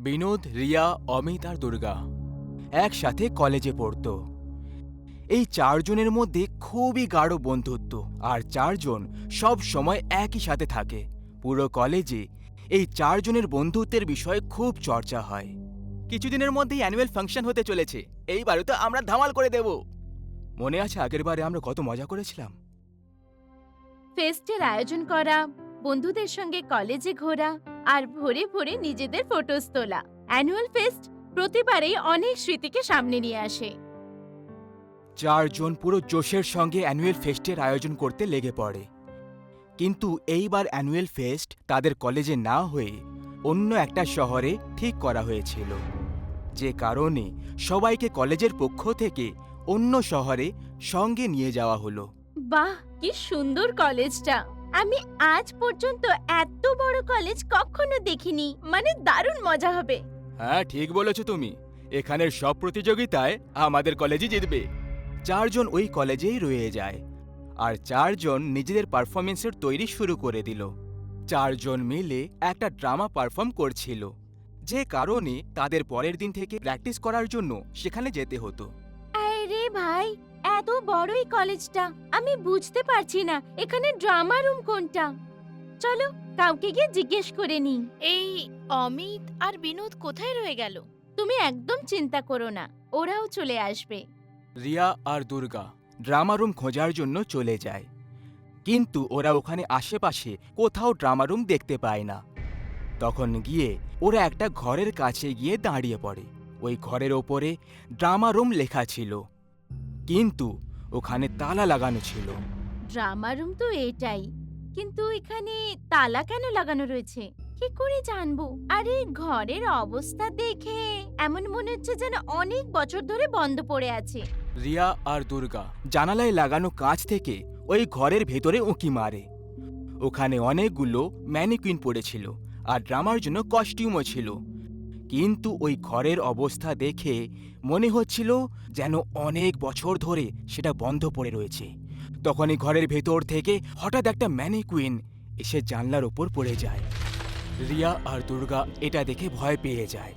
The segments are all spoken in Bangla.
বিনোদ, রিয়া, অমিত আর দুর্গা একসাথে কলেজে পড়ত। এই চারজনের মধ্যে খুবই গাঢ় বন্ধুত্ব, আর চারজন সব সময় একই সাথে থাকে। পুরো কলেজে এই চারজনের বন্ধুত্বের বিষয়ে খুব চর্চা হয়। কিছুদিনের মধ্যেই অ্যানুয়াল ফাংশন হতে চলেছে। এইবারে তো আমরা ধামাল করে দেব। মনে আছে আগের বারে আমরা কত মজা করেছিলাম? ফেস্টের আয়োজন করা, বন্ধুদের সঙ্গে কলেজে ঘোরা আর ভোরে ভোরে নিজেদের ফটোস তোলা। অ্যানুয়াল ফেস্ট প্রতিবারেই অনেক স্মৃতিকে সামনে নিয়ে আসে। চারজন পুরো জোশের সঙ্গে অ্যানুয়াল ফেস্টের আয়োজন করতে লেগে পড়ে। কিন্তু এইবার অ্যানুয়াল ফেস্ট তাদের কলেজে না হয়ে অন্য একটা শহরে ঠিক করা হয়েছিল, যে কারণে সবাইকে কলেজের পক্ষ থেকে অন্য শহরে সঙ্গে নিয়ে যাওয়া হলো। বাহ, কি সুন্দর কলেজটা! আমি আজ পর্যন্ত এত বড় কলেজ কখনো দেখিনি। মানে দারুণ মজা হবে। হ্যাঁ, ঠিক বলেছো তুমি। এখানের সব প্রতিযোগিতায় আমাদের কলেজই জিতবে। চারজন ওই কলেজেই রয়ে যায়, আর চারজন নিজেদের পারফরমেন্সের তৈরি শুরু করে দিল। চারজন মিলে একটা ড্রামা পারফর্ম করছিল, যে কারণে তাদের পরের দিন থেকে প্র্যাকটিস করার জন্য সেখানে যেতে হতো। আরে ভাই, এত বড় এই কলেজটা, আমি বুঝতে পারছি না এখানে ড্রামা রুম কোনটা। চলো কাউকে গিয়ে জিজ্ঞেস করে নিই। এই অমিত আর বিনোদ কোথায় রয়ে গেল? তুমি একদম চিন্তা করো না, ওরাও চলে আসবে। রিয়া আর দুর্গা ড্রামা রুম খোঁজার জন্য চলে যায়, কিন্তু ওরা ওখানে আশেপাশে কোথাও ড্রামা রুম দেখতে পায় না। তখন গিয়ে ওরা একটা ঘরের কাছে গিয়ে দাঁড়িয়ে পড়ে। ওই ঘরের ওপরে ড্রামা রুম লেখা ছিল, কিন্তু ওখানে তালা লাগানো ছিল। ড্রামা রুম তো এটাই, কিন্তু এখানে তালা কেন লাগানো রয়েছে কি করে জানবো? আরে ঘরের অবস্থা দেখে এমন মনে হচ্ছে যেন অনেক বছর ধরে বন্ধ পড়ে আছে। রিয়া আর দুর্গা জানালায় লাগানো কাঁচ থেকে ওই ঘরের ভেতরে উঁকি মারে। ওখানে অনেকগুলো ম্যানিকুইন পড়েছিল, আর ড্রামার জন্য কস্টিউমও ছিল। কিন্তু ওই ঘরের অবস্থা দেখে মনে হচ্ছিল যেন অনেক বছর ধরে সেটা বন্ধ পড়ে রয়েছে। তখনই ঘরের ভেতর থেকে হঠাৎ একটা ম্যানিকুইন এসে জানলার ওপর পড়ে যায়। রিয়া আর দুর্গা এটা দেখে ভয় পেয়ে যায়।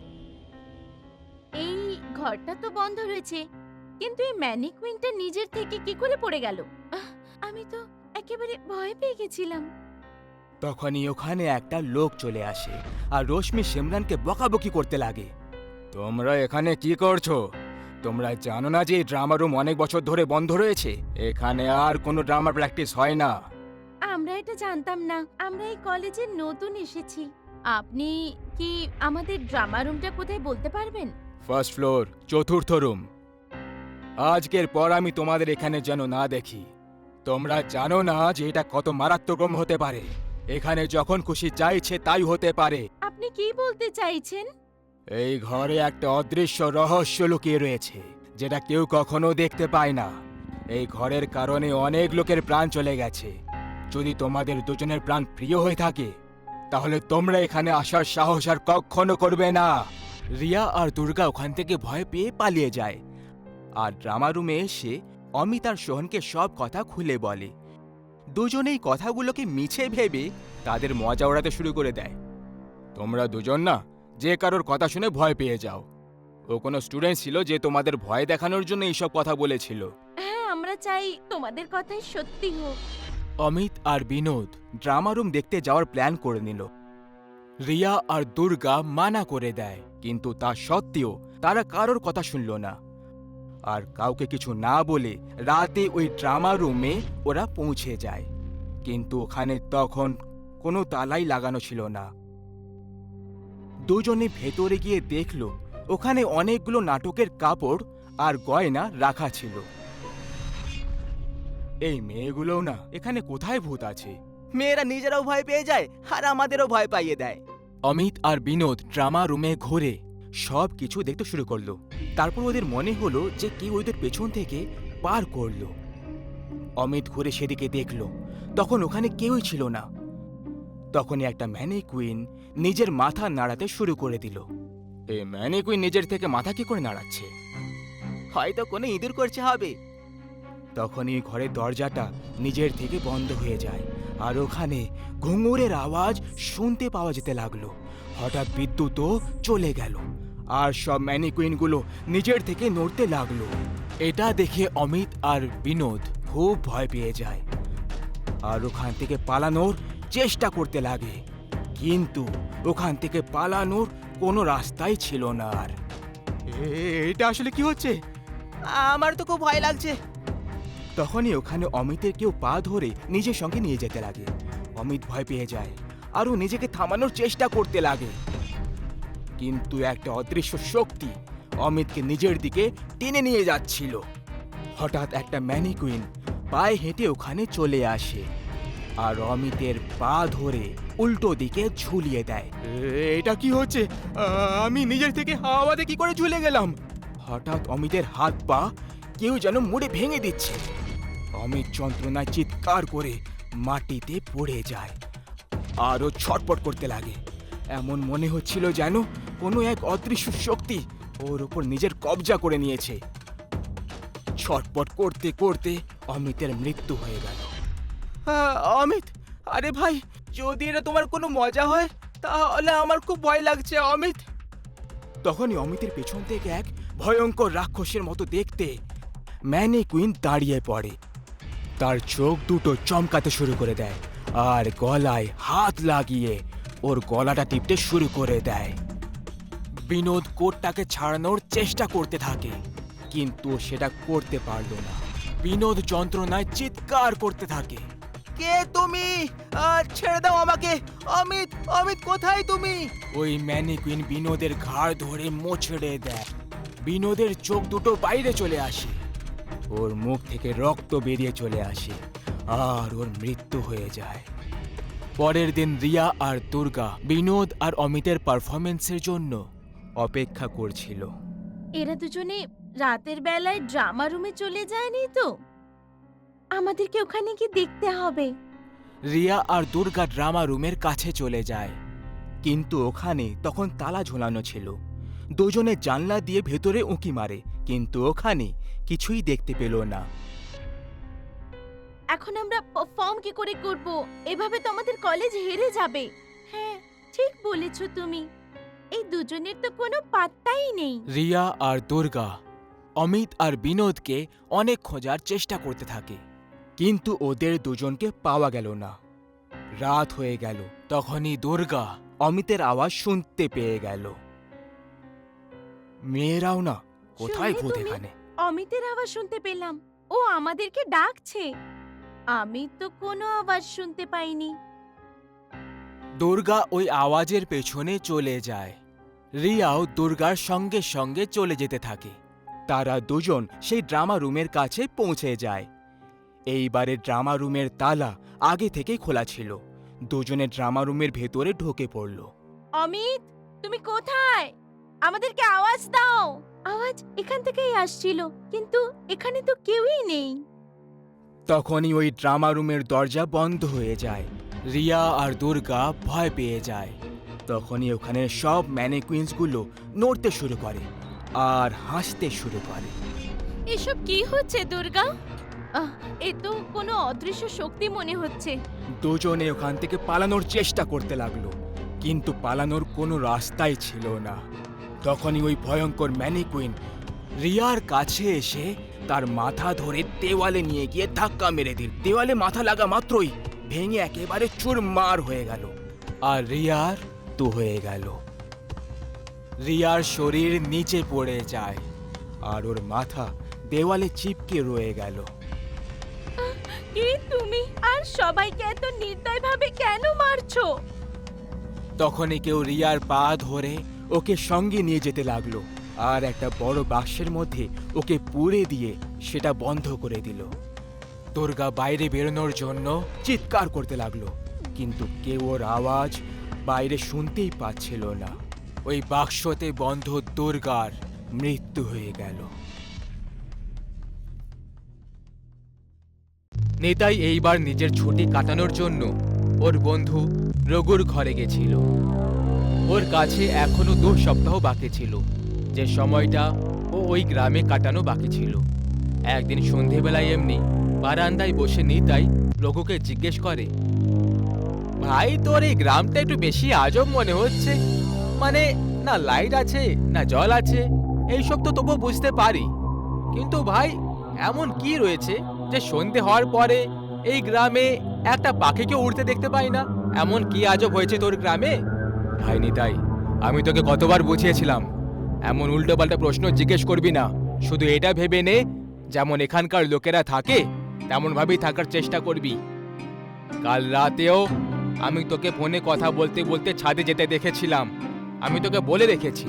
এই ঘরটা তো বন্ধ রয়েছে, কিন্তু এই ম্যানিকুইনটা নিজের থেকে কি করে পড়ে গেল? আমি তো একেবারে ভয় পেয়ে গেছিলাম। তখনই ওখানে একটা লোক চলে আসে আর রশ্মি সিমরানকে বকাবকি করতে লাগে। তোমরা এখানে কি করছো? তোমরা জানো না যে ড্রামা রুম অনেক বছর ধরে বন্ধ রয়েছে? এখানে আর কোনো ড্রামা প্র্যাকটিস হয় না। আমরা এটা জানতাম না, আমরা এই কলেজে নতুন এসেছি। আপনি কি আমাদের ড্রামা রুমটা কোথায় বলতে পারবেন? ফার্স্ট ফ্লোর, চতুর্থ রুম। আজকের পর আমি তোমাদের এখানে যেন না দেখি। তোমরা জানো না যে এটা কত মারাত্মক রুম হতে পারে। এখানে যখন খুশি চাইছে তাই হতে পারে। আপনি কি বলতে চাইছেন? এই ঘরে একটা অদৃশ্য রহস্য লুকিয়ে রয়েছে, যেটা কেউ কখনো দেখতে পায় না। এই ঘরের কারণে অনেক লোকের প্রাণ চলে গেছে। যদি তোমাদের দুজনের প্রাণ প্রিয় হয়ে থাকে, তাহলে তোমরা এখানে আসার সাহস আর কখনো করবে না। রিয়া আর দুর্গা ওখান থেকে ভয় পেয়ে পালিয়ে যায়, আর ড্রামা রুমে এসে অমিত আর সোহনকে সব কথা খুলে বলে। দুজনেই কথাগুলোকে মিছে ভেবে তাদের মজা ওড়াতে শুরু করে দেয়। তোমরা দুজন না যে কারোর কথা শুনে ভয় পেয়ে যাও। ও কোনো স্টুডেন্ট ছিল যে তোমাদের ভয় দেখানোর জন্য এইসব কথা বলেছিল। হ্যাঁ, আমরা চাই তোমাদের কথাই সত্যি হোক। অমিত আর বিনোদ ড্রামা রুম দেখতে যাওয়ার প্ল্যান করে নিল। রিয়া আর দুর্গা মানা করে দেয়, কিন্তু তা সত্ত্বেও তারা কারোর কথা শুনল না। আর কাউকে কিছু না বলে রাতে ওই ড্রামা রুমে ওরা পৌঁছে যায়, কিন্তু ওখানে তখন কোনো তালাই লাগানো ছিল না। দুজনে ভেতরে গিয়ে দেখল ওখানে অনেকগুলো নাটকের কাপড় আর গয়না রাখা ছিল। এই মেয়েগুলোও না এখানে কোথায় ভূত আছে? মেয়েরা নিজেরাও ভয় পেয়ে যায় আর আমাদেরও ভয় পাইয়ে দেয়। অমিত আর বিনোদ ড্রামা রুমে ঘুরে সব কিছু দেখতে শুরু করলো। তারপর ওদের মনে হলো যে কেউ ওদের পেছন থেকে পার করলো। অমিত ঘুরে সেদিকে দেখল, তখন ওখানে কেউই ছিল না। তখনই একটা ম্যানিকুইন নিজের মাথা নাড়াতে শুরু করে দিল। এই ম্যানিকুইন নিজের থেকে মাথা কি করে নাড়াচ্ছে? হয়তো কোনো ইঁদুর করছে হবে। তখনই ঘরের দরজাটা নিজের থেকে বন্ধ হয়ে যায়, আর ওখানে ঘুঙুরের আওয়াজ শুনতে পাওয়া যেতে লাগলো। হঠাৎ বিদ্যুৎও চলে গেল আর সব ম্যানিকুইনগুলো নিজের থেকে নড়তে লাগলো। এটা দেখে অমিত আর বিনোদ খুব ভয় পেয়ে যায় আর ওখান থেকে পালানোর চেষ্টা করতে লাগে, কিন্তু ওখান থেকে পালানোর কোনো রাস্তাই ছিল না। আর এটা আসলে কি হচ্ছে? আমার তো খুব ভয় লাগছে। তখনই ওখানে অমিতের কেউ পা ধরে নিজের সঙ্গে নিয়ে যেতে লাগে। অমিত ভয় পেয়ে যায় আর ও নিজেকে থামানোর চেষ্টা করতে লাগে, কিন্তু একটা অদৃশ্য শক্তি অমিতকে নিজের দিকে টেনে নিয়ে যাচ্ছিল। হঠাৎ একটা ম্যানিকুইন পায়ে হেঁটে ওখানে চলে আসে আর অমিতের পা ধরে উল্টো দিকে ঝুলিয়ে দেয়। এটা কি হচ্ছে? আমি নিজের থেকে হাওয়াতে কি করে ঝুলে গেলাম? হঠাৎ অমিতের হাত পা কেউ যেন মুড়ে ভেঙে দিচ্ছে। অমিত যন্ত্রণায় চিৎকার করে মাটিতে পড়ে যায় আর ও ছটপট করতে লাগে। এমন মনে হচ্ছিল যেন কোনো এক অদৃশ্য শক্তি ওর উপর নিজের কবজা করে নিয়েছে। ছটপট করতে করতে অমিতের মৃত্যু হয়ে গেল। অমিত, আরে ভাই, যদি এটা তোমার কোনো মজা হয় তাহলে আমার খুব ভয় লাগছে অমিত। তখনই অমিতের পেছন থেকে এক ভয়ঙ্কর রাক্ষসের মতো দেখতে ম্যানিকুইন দাঁড়িয়ে পড়ে। তার চোখ দুটো চমকাতে শুরু করে দেয় আর গলায় হাত লাগিয়ে ওর গলাটা টিপতে শুরু করে দেয়। বিনোদ কোটটাকে ছাড়ানোর চেষ্টা করতে থাকে, কিন্তু সেটা করতে পারল না। বিনোদ যন্ত্রণায় চিৎকার করতে থাকে। কে তুমি? ছেড়ে দাও আমাকে। অমিত, অমিত কোথায় তুমি? ওই ম্যানিকুইন বিনোদের ঘাড় ধরে মোচড়ে দেয়। বিনোদের চোখ দুটো বাইরে চলে আসে, ওর মুখ থেকে রক্ত বেরিয়ে চলে আসে আর ওর মৃত্যু হয়ে যায়। পরের দিন রিয়া আর দুর্গা বিনোদ আর অমিতের পারফরমেন্সের জন্য অপেক্ষা করছিল। এরা দুজনে রাতের বেলায় ড্রামা রুমে চলে যায়নি তো? আমাদেরকে ওখানে কি দেখতে হবে? রিয়া আর দুর্গা ড্রামা রুমের কাছে চলে যায়, কিন্তু ওখানে তখন তালা ঝোলানো ছিল। দুজনে জানলা দিয়ে ভেতরে উঁকি মারে, কিন্তু ওখানে কিছুই দেখতে পেল না। এখন আমরা পারফর্ম কি করে করব? এভাবে তো আমাদের কলেজ হেরে যাবে। হ্যাঁ, ঠিক বলেছো তুমি। এই দুজনের তো কোনো পাত্তাই নেই। রিয়া আর দুর্গা অমিত আর বিনোদকে অনেক খোঁজার চেষ্টা করতে থাকে, কিন্তু ওদের দুজনকে পাওয়া গেল না। রাত হয়ে গেল, তখনই দুর্গা অমিতের আওয়াজ শুনতে পেয়ে গেল। মেয়েরাও না, কোথায় শুনলে ভূত তুমি? এখানে? অমিতের আওয়াজ শুনতে পেলাম। ও আমাদেরকে ডাকছে। আমি তো কোনো আওয়াজ শুনতে পাইনি। দুর্গা ওই আওয়াজের পেছনে চলে যায়। রিয়াও দুর্গার সঙ্গে সঙ্গে চলে যেতে থাকে। তারা দুজন সেই ড্রামা রুমের কাছে পৌঁছে যায়। এইবারে ড্রামা রুমের তালা আগে থেকেই খোলা ছিল। দুজনে ড্রামা রুমের ভেতরে ঢুকে পড়ল। অমিত, তুমি কোথায়? আমাদেরকে আওয়াজ দাও। আওয়াজ এখান থেকেই আসছিল, কিন্তু এখানে তো কেউই নেই। তখনই ওই ড্রামা রুমের দরজা বন্ধ হয়ে যায়। রিয়া আর দুর্গা ভয় পেয়ে যায়। তখনই ওখানে সব ম্যানিকুইন্সগুলো নড়তে শুরু করে আর হাসতে শুরু করে। এসব কি হচ্ছে দুর্গা? এ তো কোনো অদৃশ্য শক্তি মনে হচ্ছে। দুজনে ওখান থেকে পালানোর চেষ্টা করতে লাগলো, কিন্তু পালানোর কোনো রাস্তাই ছিল না। তখনই ওই ভয়ঙ্কর ম্যানিকুইন রিয়ার কাছে এসে তার মাথা ধরে দেওয়ালে নিয়ে গিয়ে ধাক্কা মেরে দিল। দেওয়ালে মাথা লাগা মাত্রই ভেঙে একেবারে চুরমার হয়ে গেল আর রিয়ার তো হয়ে গেল। রিয়ার শরীর নিচে পড়ে যায় আর ওর মাথা দেওয়ালে চিপকে রয়ে গেল। কে তুমি? আর সবাইকে এত নির্দয়ভাবে কেন মারছো? তখনই কেউ রিয়ার পা ধরে ওকে সঙ্গে নিয়ে যেতে লাগলো আর একটা বড় বাক্সের মধ্যে ওকে পুরে দিয়ে সেটা বন্ধ করে দিল। দুর্গা বাইরে বেরোনোর জন্য চিৎকার করতে লাগলো, কিন্তু কেউ ওর আওয়াজ বাইরে শুনতেই পাচ্ছিল না। ওই বাক্সতে বন্ধ দুর্গার মৃত্যু হয়ে গেল। নেতাই এইবার নিজের ছুটি কাটানোর জন্য ওর বন্ধু রঘুর ঘরে গেছিল। ওর কাছে এখনো 2 সপ্তাহ বাকি ছিল, যে সময়টা ও ওই গ্রামে কাটানো বাকি ছিল। একদিন সন্ধেবেলায় এমনি বারান্দায় বসে নিতাই রঘুকে জিজ্ঞেস করে, ভাই, তোর এই গ্রামটা একটু বেশি আজব মনে হচ্ছে। মানে না লাইট আছে না জল আছে, এইসব তো তবু বুঝতে পারি, কিন্তু ভাই এমন কি রয়েছে যে সন্ধে হওয়ার পরে এই গ্রামে একটা পাখিকে উড়তে দেখতে পাই না? এমন কি আজব হয়েছে তোর গ্রামে? ভাই নিতাই, আমি তোকে কতবার বুঝিয়েছিলাম এমন উল্টোপাল্টা প্রশ্ন জিজ্ঞেস করবি না। শুধু এটা ভেবে নে যেমন এখানকার লোকেরা থাকে তেমন ভাবেই থাকার চেষ্টা করবি। কাল রাতেও আমি তোকে ফোনে কথা বলতে বলতে ছাদে যেতে দেখেছিলাম। আমি তোকে বলে রেখেছি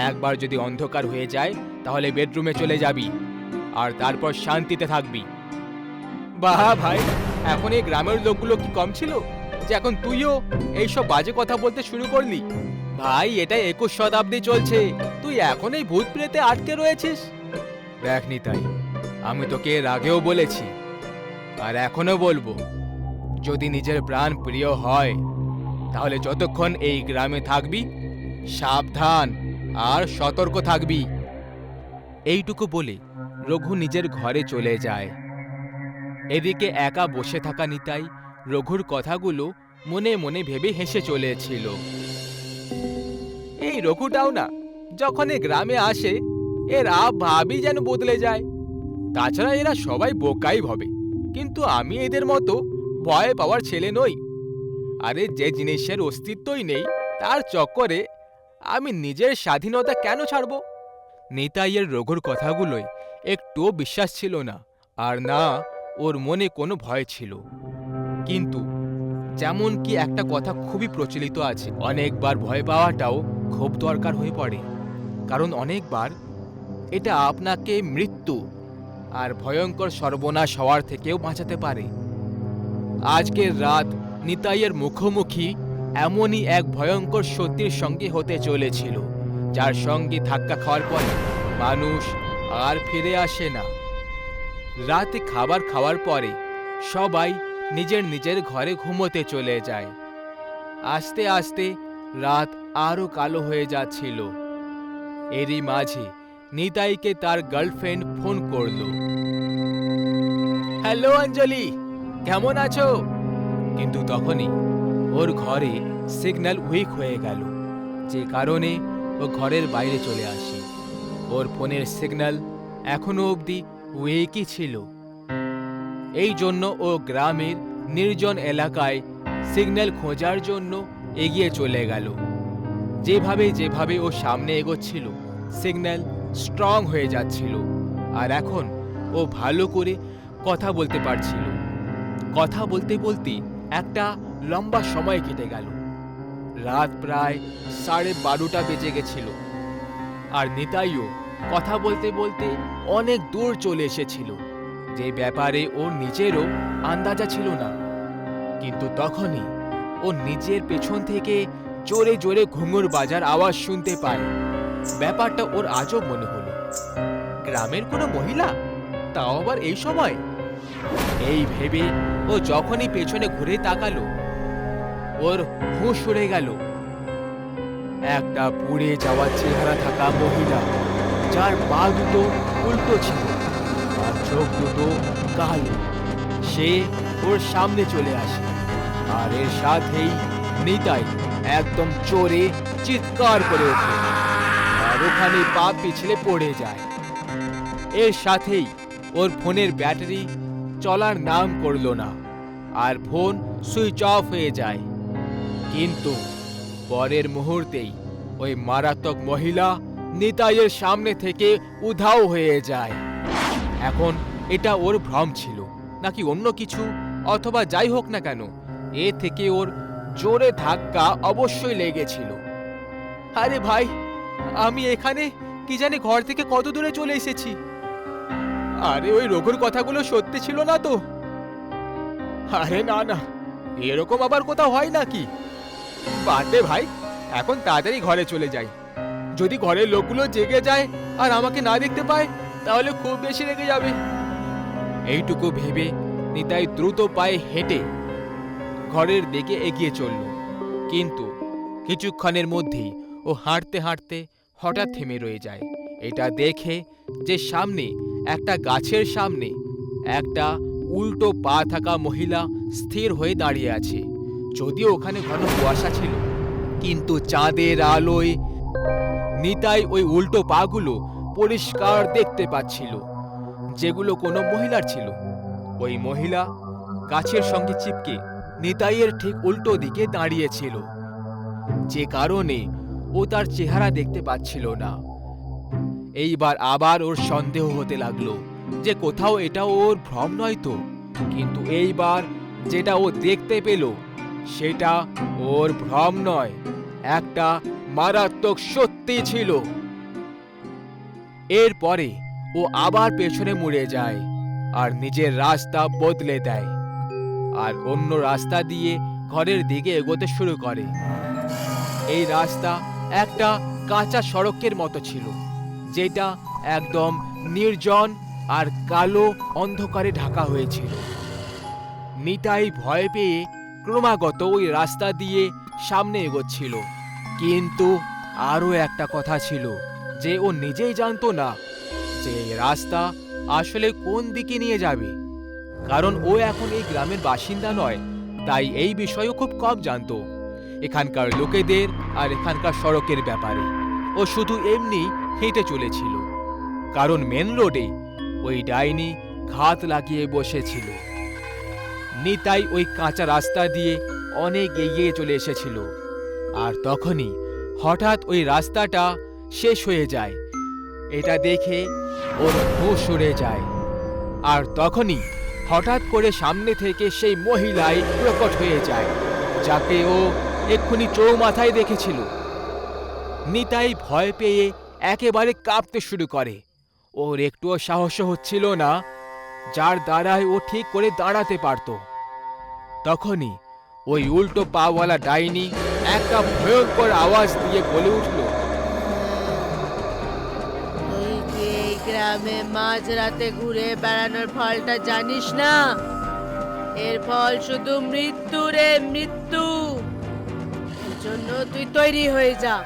একবার যদি অন্ধকার হয়ে যায় তাহলে বেডরুমে চলে যাবি আর তারপর শান্তিতে থাকবি। বাহ ভাই, এখন এই গ্রামের লোকগুলো কি কম ছিল যে এখন তুইও এইসব বাজে কথা বলতে শুরু করলি? ভাই এটা 21 শতাব্দী চলছে, তুই এখন এই ভূত প্রেতে আটকে রয়েছিস। দেখ নিতাই, আমি তোকে এর আগেও বলেছি আর এখনো বলবো, যদি নিজের প্রাণ প্রিয় হয় তাহলে যতক্ষণ এই গ্রামে থাকবি সাবধান আর সতর্ক থাকবি। এইটুকু বলে রঘু নিজের ঘরে চলে যায়। এদিকে একা বসে থাকা নিতাই রঘুর কথাগুলো মনে মনে ভেবে হেসে চলেছিল। এই রঘুটাও না যখন এ গ্রামে আসে এর ভাবই যেন বদলে যায়। তাছাড়া এরা সবাই বোকাই ভাবে, কিন্তু আমি এদের মতো ভয় পাওয়ার ছেলে নই। আরে যে জিনিসের অস্তিত্বই নেই তার চক্করে আমি নিজের স্বাধীনতা কেন ছাড়ব? নিতাইয়ের রঘুর কথাগুলোই একটুও বিশ্বাস ছিল না, আর না ওর মনে কোনো ভয় ছিল। কিন্তু যেমন কি একটা কথা খুবই প্রচলিত আছে, অনেকবার ভয় পাওয়াটাও খুব দরকার হয়ে পড়ে, কারণ অনেকবার এটা আপনাকে মৃত্যু আর ভয়ঙ্কর সর্বনাশ হওয়ার থেকেও বাঁচাতে পারে। আজকের রাত নিতাইয়ের মুখোমুখি এমনই এক ভয়ঙ্কর সত্যির সঙ্গে হতে চলেছিল, যার সঙ্গে ধাক্কা খাওয়ার পরে মানুষ আর ফিরে আসে না। রাতে খাবার খাওয়ার পরে সবাই নিজের নিজের ঘরে ঘুমোতে চলে যায়। আস্তে আস্তে রাত আরো কালো হয়ে যাচ্ছিল। এরই মাঝে নিতাইকে তার গার্লফ্রেন্ড ফোন করলো। হ্যালো অঞ্জলি, কেমন আছো? কিন্তু তখনই ওর ঘরে সিগন্যাল উইক হয়ে গেল, যে কারণে ও ঘরের বাইরে চলে আসে। ওর ফোনের সিগন্যাল এখনো অবধি উইকই ছিল। এই জন্য ও গ্রামের নির্জন এলাকায় সিগন্যাল খোঁজার জন্য এগিয়ে চলে গেল। যেভাবে যেভাবে ও সামনে এগোচ্ছিল সিগন্যাল স্ট্রং হয়ে যাচ্ছিল, আর এখন ও ভালো করে কথা বলতে পারছিল। কথা বলতে বলতে একটা লম্বা সময় কেটে গেল। রাত প্রায় 12:30 বেজে গেছিল, আর নিতাইও কথা বলতে বলতে অনেক দূর চলে এসেছিল, যে ব্যাপারে ওর নিজেরও আন্দাজা ছিল না। কিন্তু তখনই ও নিজের পেছন থেকে জোরে জোরে ঘুঙুর বাজার আওয়াজ শুনতে পায়। ব্যাপারটা ওর আজব মনে হলো। গ্রামের কোনো মহিলা, তাও আবার এই সময়? এই ভেবে ও যখনই পেছনে ঘুরে তাকালো ওর হুঁশ উড়ে গেল। একটা পুড়ে যাওয়া চেহারা থাকা মহিলা, যার পা দুটো উল্টো ছিল আর চোখ দুটো কালো, সে ওর সামনে চলে আসে। আর এর সাথেই নিতাই একদম জোরে চিৎকার করে ওঠে আর ওখানে পা পিছলে পড়ে যায়। এর সাথেই ওর ফোনের ব্যাটারি চলার নাম করলো না আর ফোন সুইচ অফ হয়ে যায়। কিন্তু পরের মুহূর্তেই ওই মারাত্মক মহিলা নিতাইয়ের সামনে থেকে উধাও হয়ে যায়। এখন এটা ওর ভ্রম ছিল নাকি অন্য কিছু, অথবা যাই হোক না কেন, এ থেকে ওর জোরে ধাক্কা অবশ্যই লেগেছিল। আরে ভাই, আমি এখানে কি জানি ঘর থেকে কত দূরে চলে এসেছি। আরে ওই রঘুর কথাগুলো সত্যি ছিল না তো? আরে না না, এরকম আবার কোথাও হয় নাকি? বাদ দে ভাই, এখন তাড়াতাড়ি ঘরে চলে যাই। যদি ঘরের লোকগুলো জেগে যায় আর আমাকে না দেখতে পায় তাহলে খুব বেশি রেগে যাবে। এইটুকু ভেবে নিতাই দ্রুত পায়ে হেঁটে ঘরের দিকে এগিয়ে চলল। কিন্তু কিছুক্ষণের মধ্যেই ও হাঁটতে হাঁটতে হঠাৎ থেমে রয়ে যায়। এটা দেখে যে সামনে একটা গাছের সামনে একটা উল্টো পা থাকা মহিলা স্থির হয়ে দাঁড়িয়ে আছে। যদিও ওখানে ঘন কুয়াশা ছিল, কিন্তু চাঁদের আলোয় নিতাই ওই উল্টো পাগুলো পরিষ্কার দেখতে পাচ্ছিল, যেগুলো কোনো মহিলার ছিল। ওই মহিলা গাছের সঙ্গে চিপকে নিতাইয়ের ঠিক উল্টো দিকে দাঁড়িয়েছিল, যে কারণে ও তার চেহারা দেখতে পাচ্ছিল না। এইবার আবার ওর সন্দেহ হতে লাগলো যে কোথাও এটা ওর ভ্রম নয় তো। কিন্তু এইবার যেটা ও দেখতে পেল সেটা ওর ভ্রম নয়, একটা মারাত্মক সত্যি ছিল। এরপরে ও আবার পেছনে মুড়ে যায় আর নিজের রাস্তা বদলে দেয় আর অন্য রাস্তা দিয়ে ঘরের দিকে এগোতে শুরু করে। এই রাস্তা একটা কাঁচা সড়কের মতো ছিল, যেটা একদম নির্জন আর কালো অন্ধকারে ঢাকা হয়েছিল। নিতাই ভয় পেয়ে ক্রমাগত ওই রাস্তা দিয়ে সামনে এগোচ্ছিল, কিন্তু আরও একটা কথা ছিল যে ও নিজেই জানতো না যে এই রাস্তা আসলে কোন দিকে নিয়ে যাবে। কারণ ও এখন এই গ্রামের বাসিন্দা নয়, তাই এই বিষয়েও খুব কম জানতো, এখানকার লোকেদের আর এখানকার সড়কের ব্যাপারে। ও শুধু এমনি হেঁটে চলেছিল, কারণ মেন রোডে ওই ডাইনি ঘাত লাগিয়ে বসেছিল। নিতাই ওই কাঁচা রাস্তা দিয়ে অনেক এগিয়ে চলে এসেছিল, আর তখনই হঠাৎ ওই রাস্তাটা শেষ হয়ে যায়। এটা দেখে ওর হুঁশ উড়ে যায়, আর তখনই হঠাৎ করে সামনে থেকে সেই মহিলাই প্রকট হয়ে যায়, যাকে ও এক্ষুনি চৌমাথায় দেখেছিল। নিতাই ভয় পেয়ে একেবারে কাঁপতে শুরু করে। ওর একটুও সাহস হচ্ছিল না, যার দ্বারায় ও ঠিক করে দাঁড়াতে পারত। তখনই ওই উল্টো পাওয়ালা ডাইনি একটা ভয়ঙ্কর আওয়াজ দিয়ে বলে উঠল, তুই কি এই গ্রামে মাঝরাতে ঘুরে বেড়ানোর ফলটা জানিস না? এর ফল শুধু মৃত্যু রে, মৃত্যু। এর জন্য তুই তৈরি হয়ে যা।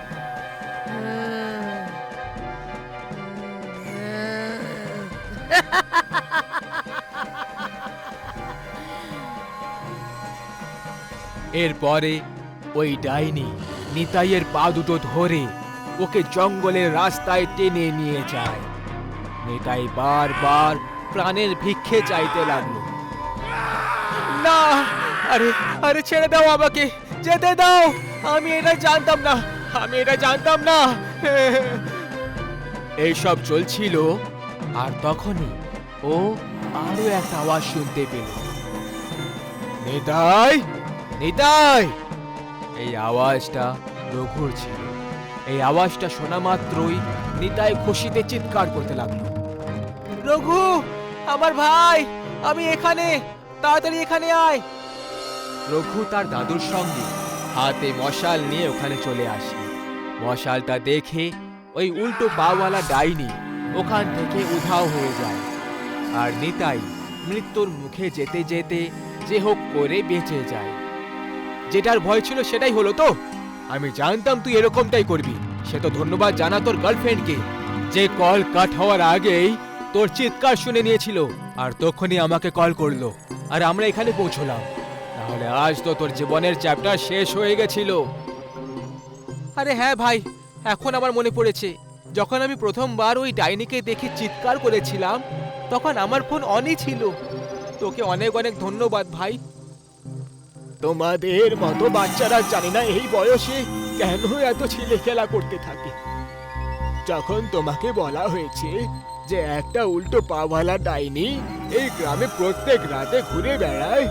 এরপরে ওই ডাইনি নিতাইয়ের পা দুটো ধরে ওকে জঙ্গলের রাস্তায় টেনে নিয়ে যায়। নিতাই বারবার প্রাণের ভিক্ষে চাইতে লাগলো। না, আরে আরে ছেড়ে দাও আমাকে, যেতে দাও, আমি এটা জানতাম না, আমি এটা জানতাম না। এইসব চলছিল, আর তখনই ও আরো একটা আওয়াজ শুনতে পেল, নিতাই, নিতাই। এই আওয়াজটা রঘুর ছিল। এই আওয়াজটা শোনা মাত্রই নিতাই খুশিতে চিৎকার করতে লাগলো, রঘু, আমার ভাই, আমি এখানে, তাড়াতাড়ি এখানে আয়। রঘু তার দাদুর সঙ্গে হাতে মশাল নিয়ে ওখানে চলে আসে। মশালটা দেখে ওই উল্টো পাওয়ালা ডাইনি ওখান থেকে উধাও হয়ে যায়, আর নিতাই মৃত্যুর মুখে যেতে যেতে যে হোক করে বেঁচে যায়। যেটার ভয় ছিল সেটাই হলো তো। আমি জানতাম তুই এরকমটাই করবি। সে তো ধন্যবাদ জানা তোর গার্লফ্রেন্ডকে, যে কল কাট হওয়ার আগেই তোর চিৎকার শুনে নিয়েছিল আর তখনই আমাকে কল করলো, আর আমরা এখানে পৌঁছলাম। তাহলে আজ তো তোর জীবনের চ্যাপ্টার শেষ হয়ে গেছিল। আরে হ্যাঁ ভাই, এখন আমার মনে পড়েছে, যখন আমি প্রথমবার ওই ডাইনিকে দেখে চিৎকার করেছিলাম তখন আমার ফোন অনই ছিল। তোকে অনেক অনেক ধন্যবাদ ভাই। তোমাদের মতো বাচ্চারা জানি না এই বয়সে কেন এত ছেলে খেলা করতে থাকে। যখন তোমাকে বলা হয়েছে যে একটা উল্টো পাওয়ালা ডাইনি এই গ্রামে প্রত্যেক রাতে ঘুরে বেড়ায়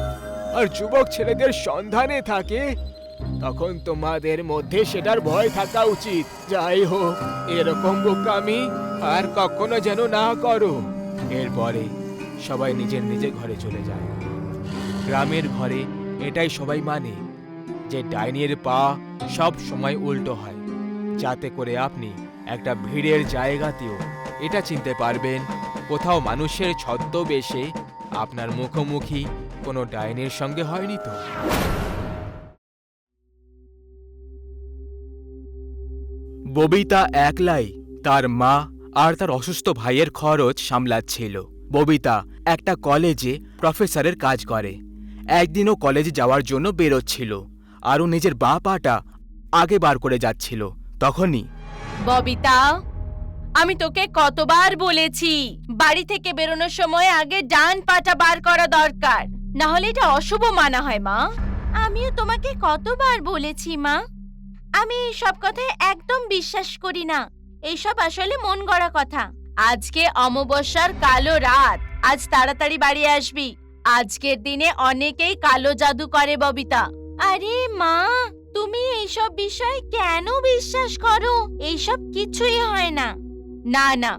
আর যুবক ছেলেদের সন্ধানে থাকে, তখন তোমাদের মধ্যে সেটার ভয় থাকা উচিত। যাই হোক, এরকম বোকামি আর কখনো যেন না করো। এরপরে সবাই নিজের নিজের ঘরে চলে যায়। গ্রামের ঘরে এটাই সবাই মানে যে ডাইনির পা সব সময় উল্টো হয়, যাতে করে আপনি একটা ভিড়ের জায়গাতেও এটা চিনতে পারবেন কোথাও মানুষের ছদ্মবেশে আপনার মুখোমুখি কোনো ডাইনির সঙ্গে হয়নি তো। ববিতা একলাই তার মা আর তার অসুস্থ ভাইয়ের খরচ সামলাচ্ছিল। ববিতা একটা কলেজে প্রফেসরের কাজ করে। একদিনও কলেজে যাওয়ার জন্য বেরোচ্ছিল, আর ও নিজের বাঁ পাটা আগে বার করে যাচ্ছিল। তখনই ববিতা, আমি তোকে কতবার বলেছি বাড়ি থেকে বেরোনোর সময় আগে ডান পাটা বার করা দরকার, না হলে এটা অশুভ মানা হয় মা। আমিও তোমাকে কতবার বলেছি মা, আমি এই সব কথায় একদম বিশ্বাস করি না। এইসব আসলে মন গড়া কথা। আজকে অমাবস্যার কালো রাত, আজ তাড়াতাড়ি বাড়ি আসবি। আজকের দিনে অনেকেই কালো জাদু করে ববিতা। আরে মা, তুমি এইসব বিষয় কেন বিশ্বাস করো? এইসব কিছুই হয় না। না না,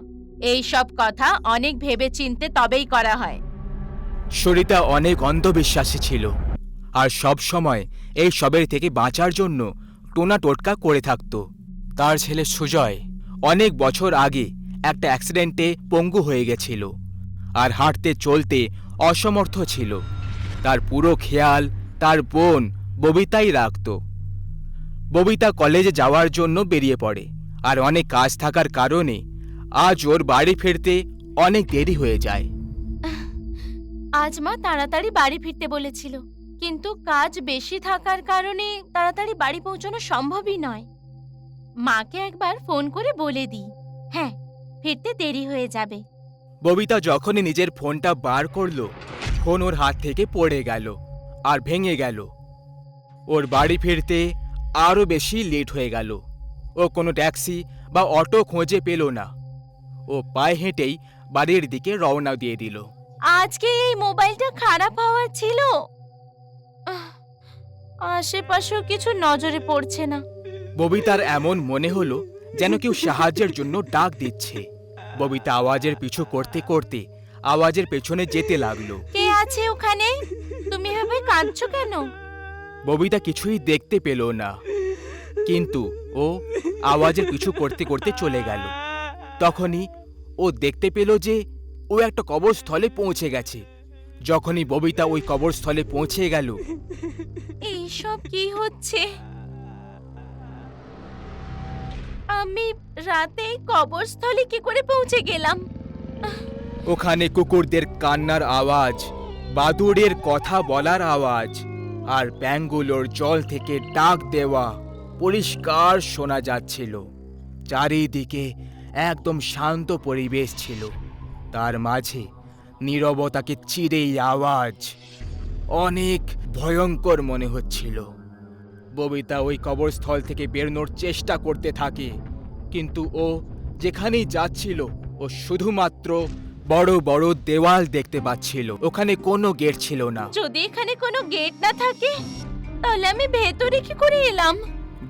এইসব কথা অনেক ভেবে চিন্তে তবেই করা হয়। সরিতা অনেক অন্ধবিশ্বাসী ছিল আর সব সময় এই সবের থেকে বাঁচার জন্য টোনা টোটকা করে থাকত। তার ছেলে সুজয় অনেক বছর আগে একটা অ্যাক্সিডেন্টে পঙ্গু হয়ে গেছিল আর হাঁটতে চলতে অসমর্থ ছিল। তার পুরো খেয়াল তার বোন ববিতাই রাখত। ববিতা কলেজে যাওয়ার জন্য বেরিয়ে পড়ে আর অনেক কাজ থাকার কারণে আজ ওর বাড়ি ফিরতে অনেক দেরি হয়ে যায়। আজ মা তাড়াতাড়ি বাড়ি ফিরতে বলেছিল, কিন্তু কাজ বেশি থাকার কারণে তাড়াতাড়ি বাড়ি পৌঁছানো সম্ভবই নয়। মাকে একবার ফোন করে বলে দিই, হ্যাঁ, ফিরতে দেরি হয়ে যাবে। ববিতা যখনই নিজের ফোনটা বার করল, ফোন ওর হাত থেকে পড়ে গেল আর ভেঙে গেল। ওর বাড়ি ফিরতে আরও বেশি লেট হয়ে গেল। ও কোনো ট্যাক্সি বা অটো খুঁজে পেল না। ও পায়ে হেঁটেই বাড়ির দিকে রওনা দিয়ে দিল। আজকে এই মোবাইলটা খারাপ হওয়ার ছিল। আশেপাশেও কিছু নজরে পড়ছে না। ববিতার এমন মনে হলো যেন কেউ সাহায্যের জন্য ডাক দিচ্ছে। ববিতা আওয়াজের পিছু করতে করতে আওয়াজের পেছনে যেতে লাগলো। কে আছে ওখানে? তুমি এভাবে কাঁদছো কেন? ববিতা কিছুই দেখতে পেল না, কিন্তু ও আওয়াজের পিছু করতে করতে চলে গেল। তখনই ও দেখতে পেল যে ও একটা কবরস্থলে পৌঁছে গেছে। যখনই ববিতা ওই কবরস্থলে পৌঁছে গেল, এইসব কি হচ্ছে? আমি রাতে কবরস্থলে কি করে পৌঁছে গেলাম? ওখানে কুকুরদের কান্নার আওয়াজ, বাদুড়ের কথা বলার আওয়াজ আর ব্যাঙগুলোর জল থেকে ডাক দেওয়া পরিষ্কার শোনা যাচ্ছিল। চারিদিকে একদম শান্ত পরিবেশ ছিল, তার মাঝে নীরবতাকে চিরে আওয়াজ অনেক ভয়ঙ্কর মনে হচ্ছিল। ববিতা ওই কবরস্থল থেকে বেরোনোর চেষ্টা করতে থাকে, কিন্তু ও যেখানেই যাচ্ছিল ও শুধুমাত্র বড় বড় দেওয়াল দেখতে পাচ্ছিল। ওখানে কোনো গেট ছিল না। যদি এখানে কোনো গেট না থাকে, তাহলে আমি ভেতরে কি করে এলাম?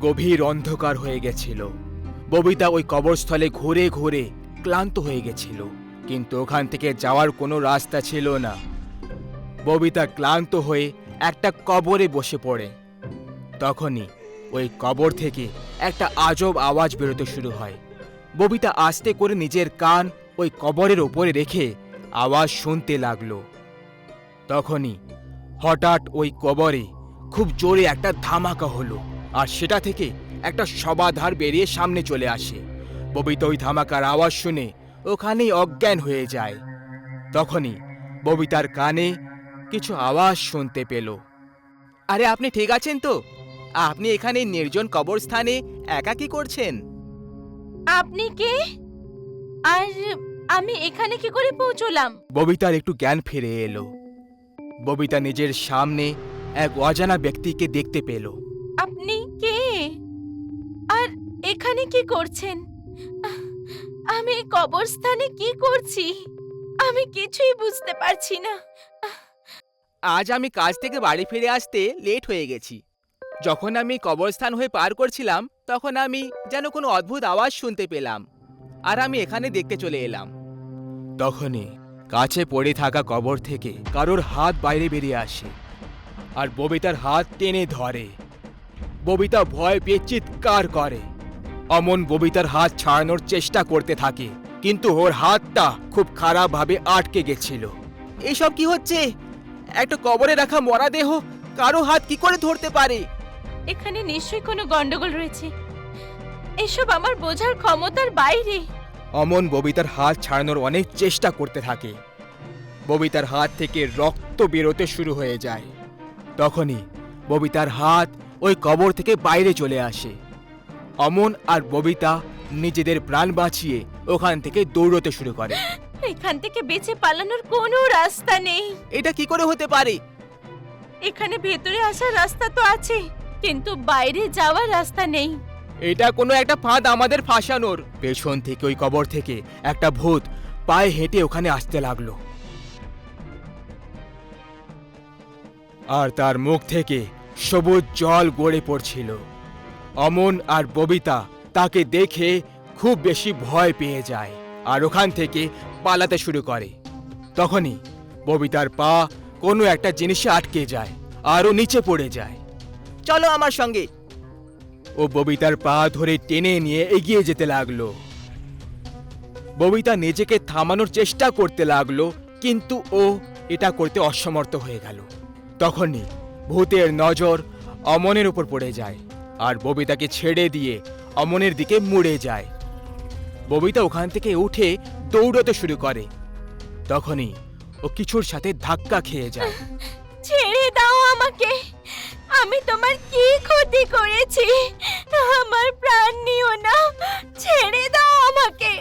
গভীর অন্ধকার হয়ে গেছিল। ববিতা ওই কবরস্থলে ঘুরে ঘুরে ক্লান্ত হয়ে গেছিল, কিন্তু ওখান থেকে যাওয়ার কোনো রাস্তা ছিল না। ববিতা ক্লান্ত হয়ে একটা কবরে বসে পড়ে। তখনই ওই কবর থেকে একটা আজব আওয়াজ বেরোতে শুরু হয়। ববিতা আস্তে করে নিজের কান ওই কবরের ওপরে রেখে আওয়াজ শুনতে লাগলো। তখনই হঠাৎ ওই কবরে খুব জোরে একটা ধামাকা হলো আর সেটা থেকে একটা সবাধার বেরিয়ে সামনে চলে আসে। ববিতা ওই ধামাকার আওয়াজ শুনে ওখানেই অজ্ঞান হয়ে যায়। তখনই ববিতার কানে কিছু আওয়াজ শুনতে পেল। আরে আপনি ঠিক আছেন তো? আপনি এখানে নির্জন কবরস্থানে একা কি করছেন? আপনি কে? আর আমি এখানে কি করে পৌঁছলাম? ববিতার একটু জ্ঞান ফিরে এলো। ববিতা নিজের সামনে এক অজানা ব্যক্তিকে দেখতে পেল। আপনি কে? আর এখানে কি করছেন? আমি এই কবরস্থানে কি করছি? আমি কিছুই বুঝতে পারছি না। আজ আমি কাজ থেকে বাড়ি ফিরে আসতে লেট হয়ে গেছি। যখন আমি কবরস্থান হয়ে পার করছিলাম, তখন আমি যেন কোনো অদ্ভুত আওয়াজ শুনতে পেলাম আর আমি এখানে দেখতে চলে এলাম। তখনই কাছে পড়ে থাকা কবর থেকে কারোর হাত বাইরে বেরিয়ে আসে আর ববিতার হাত টেনে ধরে। ববিতা ভয় পেয়ে চিৎকার করে। অমন ববিতার হাত ছাড়ানোর চেষ্টা করতে থাকে, কিন্তু ওর হাতটা খুব খারাপভাবে আটকে গেছিল। এসব কি হচ্ছে? একটা কবরে রাখা মরা দেহ কারো হাত কি করে ধরতে পারে? এখানে নিশ্চয়ই কোনো গন্ডগোল রয়েছে। এসব আমার বোঝার ক্ষমতার বাইরে। অমন ববিতার হাত ছাড়ানোর অনেক চেষ্টা করতে থাকে। ববিতার হাত থেকে রক্ত বেরোতে শুরু হয়ে যায়। তখনই ববিতার হাত ওই কবর থেকে বাইরে চলে আসে। অমন আর ববিতা নিজেদের প্রাণ বাঁচিয়ে ওখান থেকে দৌড়তে শুরু করে। এখান থেকে বেঁচে পালানোর কোনো রাস্তা নেই। এটা কি করে হতে পারে? এখানে ভেতরে আসার রাস্তা তো আছে, কিন্তু বাইরে যাওয়ার রাস্তা নেই। এটা কোনো একটা ফাঁদ আমাদের ফাঁসানোর। পেছন থেকে ওই কবর থেকে একটা ভূত পায়ে হেঁটে ওখানে আসতে লাগলো, আর তার মুখ থেকে সবুজ জল গড়ে পড়ছিল। অমন আর ববিতা তাকে দেখে খুব বেশি ভয় পেয়ে যায় আর ওখান থেকে পালাতে শুরু করে। তখনই ববিতার পা কোনো একটা জিনিসে আটকে যায় আর ও নিচে পড়ে যায়। চলো আমার সঙ্গে। ও ববিতার পা ধরে টেনে নিয়ে এগিয়ে যেতে লাগলো। ববিতা নিজেকে থামানোর চেষ্টা করতে লাগলো, কিন্তু ও এটা করতে অসমর্থ হয়ে গেল। তখনই ভূতের নজর অমনের উপর পড়ে যায় আর ববিতাকে ছেড়ে দিয়ে অমনের দিকে মুড়ে যায়। ববিতা ওখান থেকে উঠে দৌড়তে শুরু করে। তখনই ও কিছুর সাথে ধাক্কা খেয়ে যায়। ছেড়ে দাও আমাকে, আমি তোমার কি ক্ষতি করেছি? আমার প্রাণ নিও না, ছেড়ে দাও আমাকে।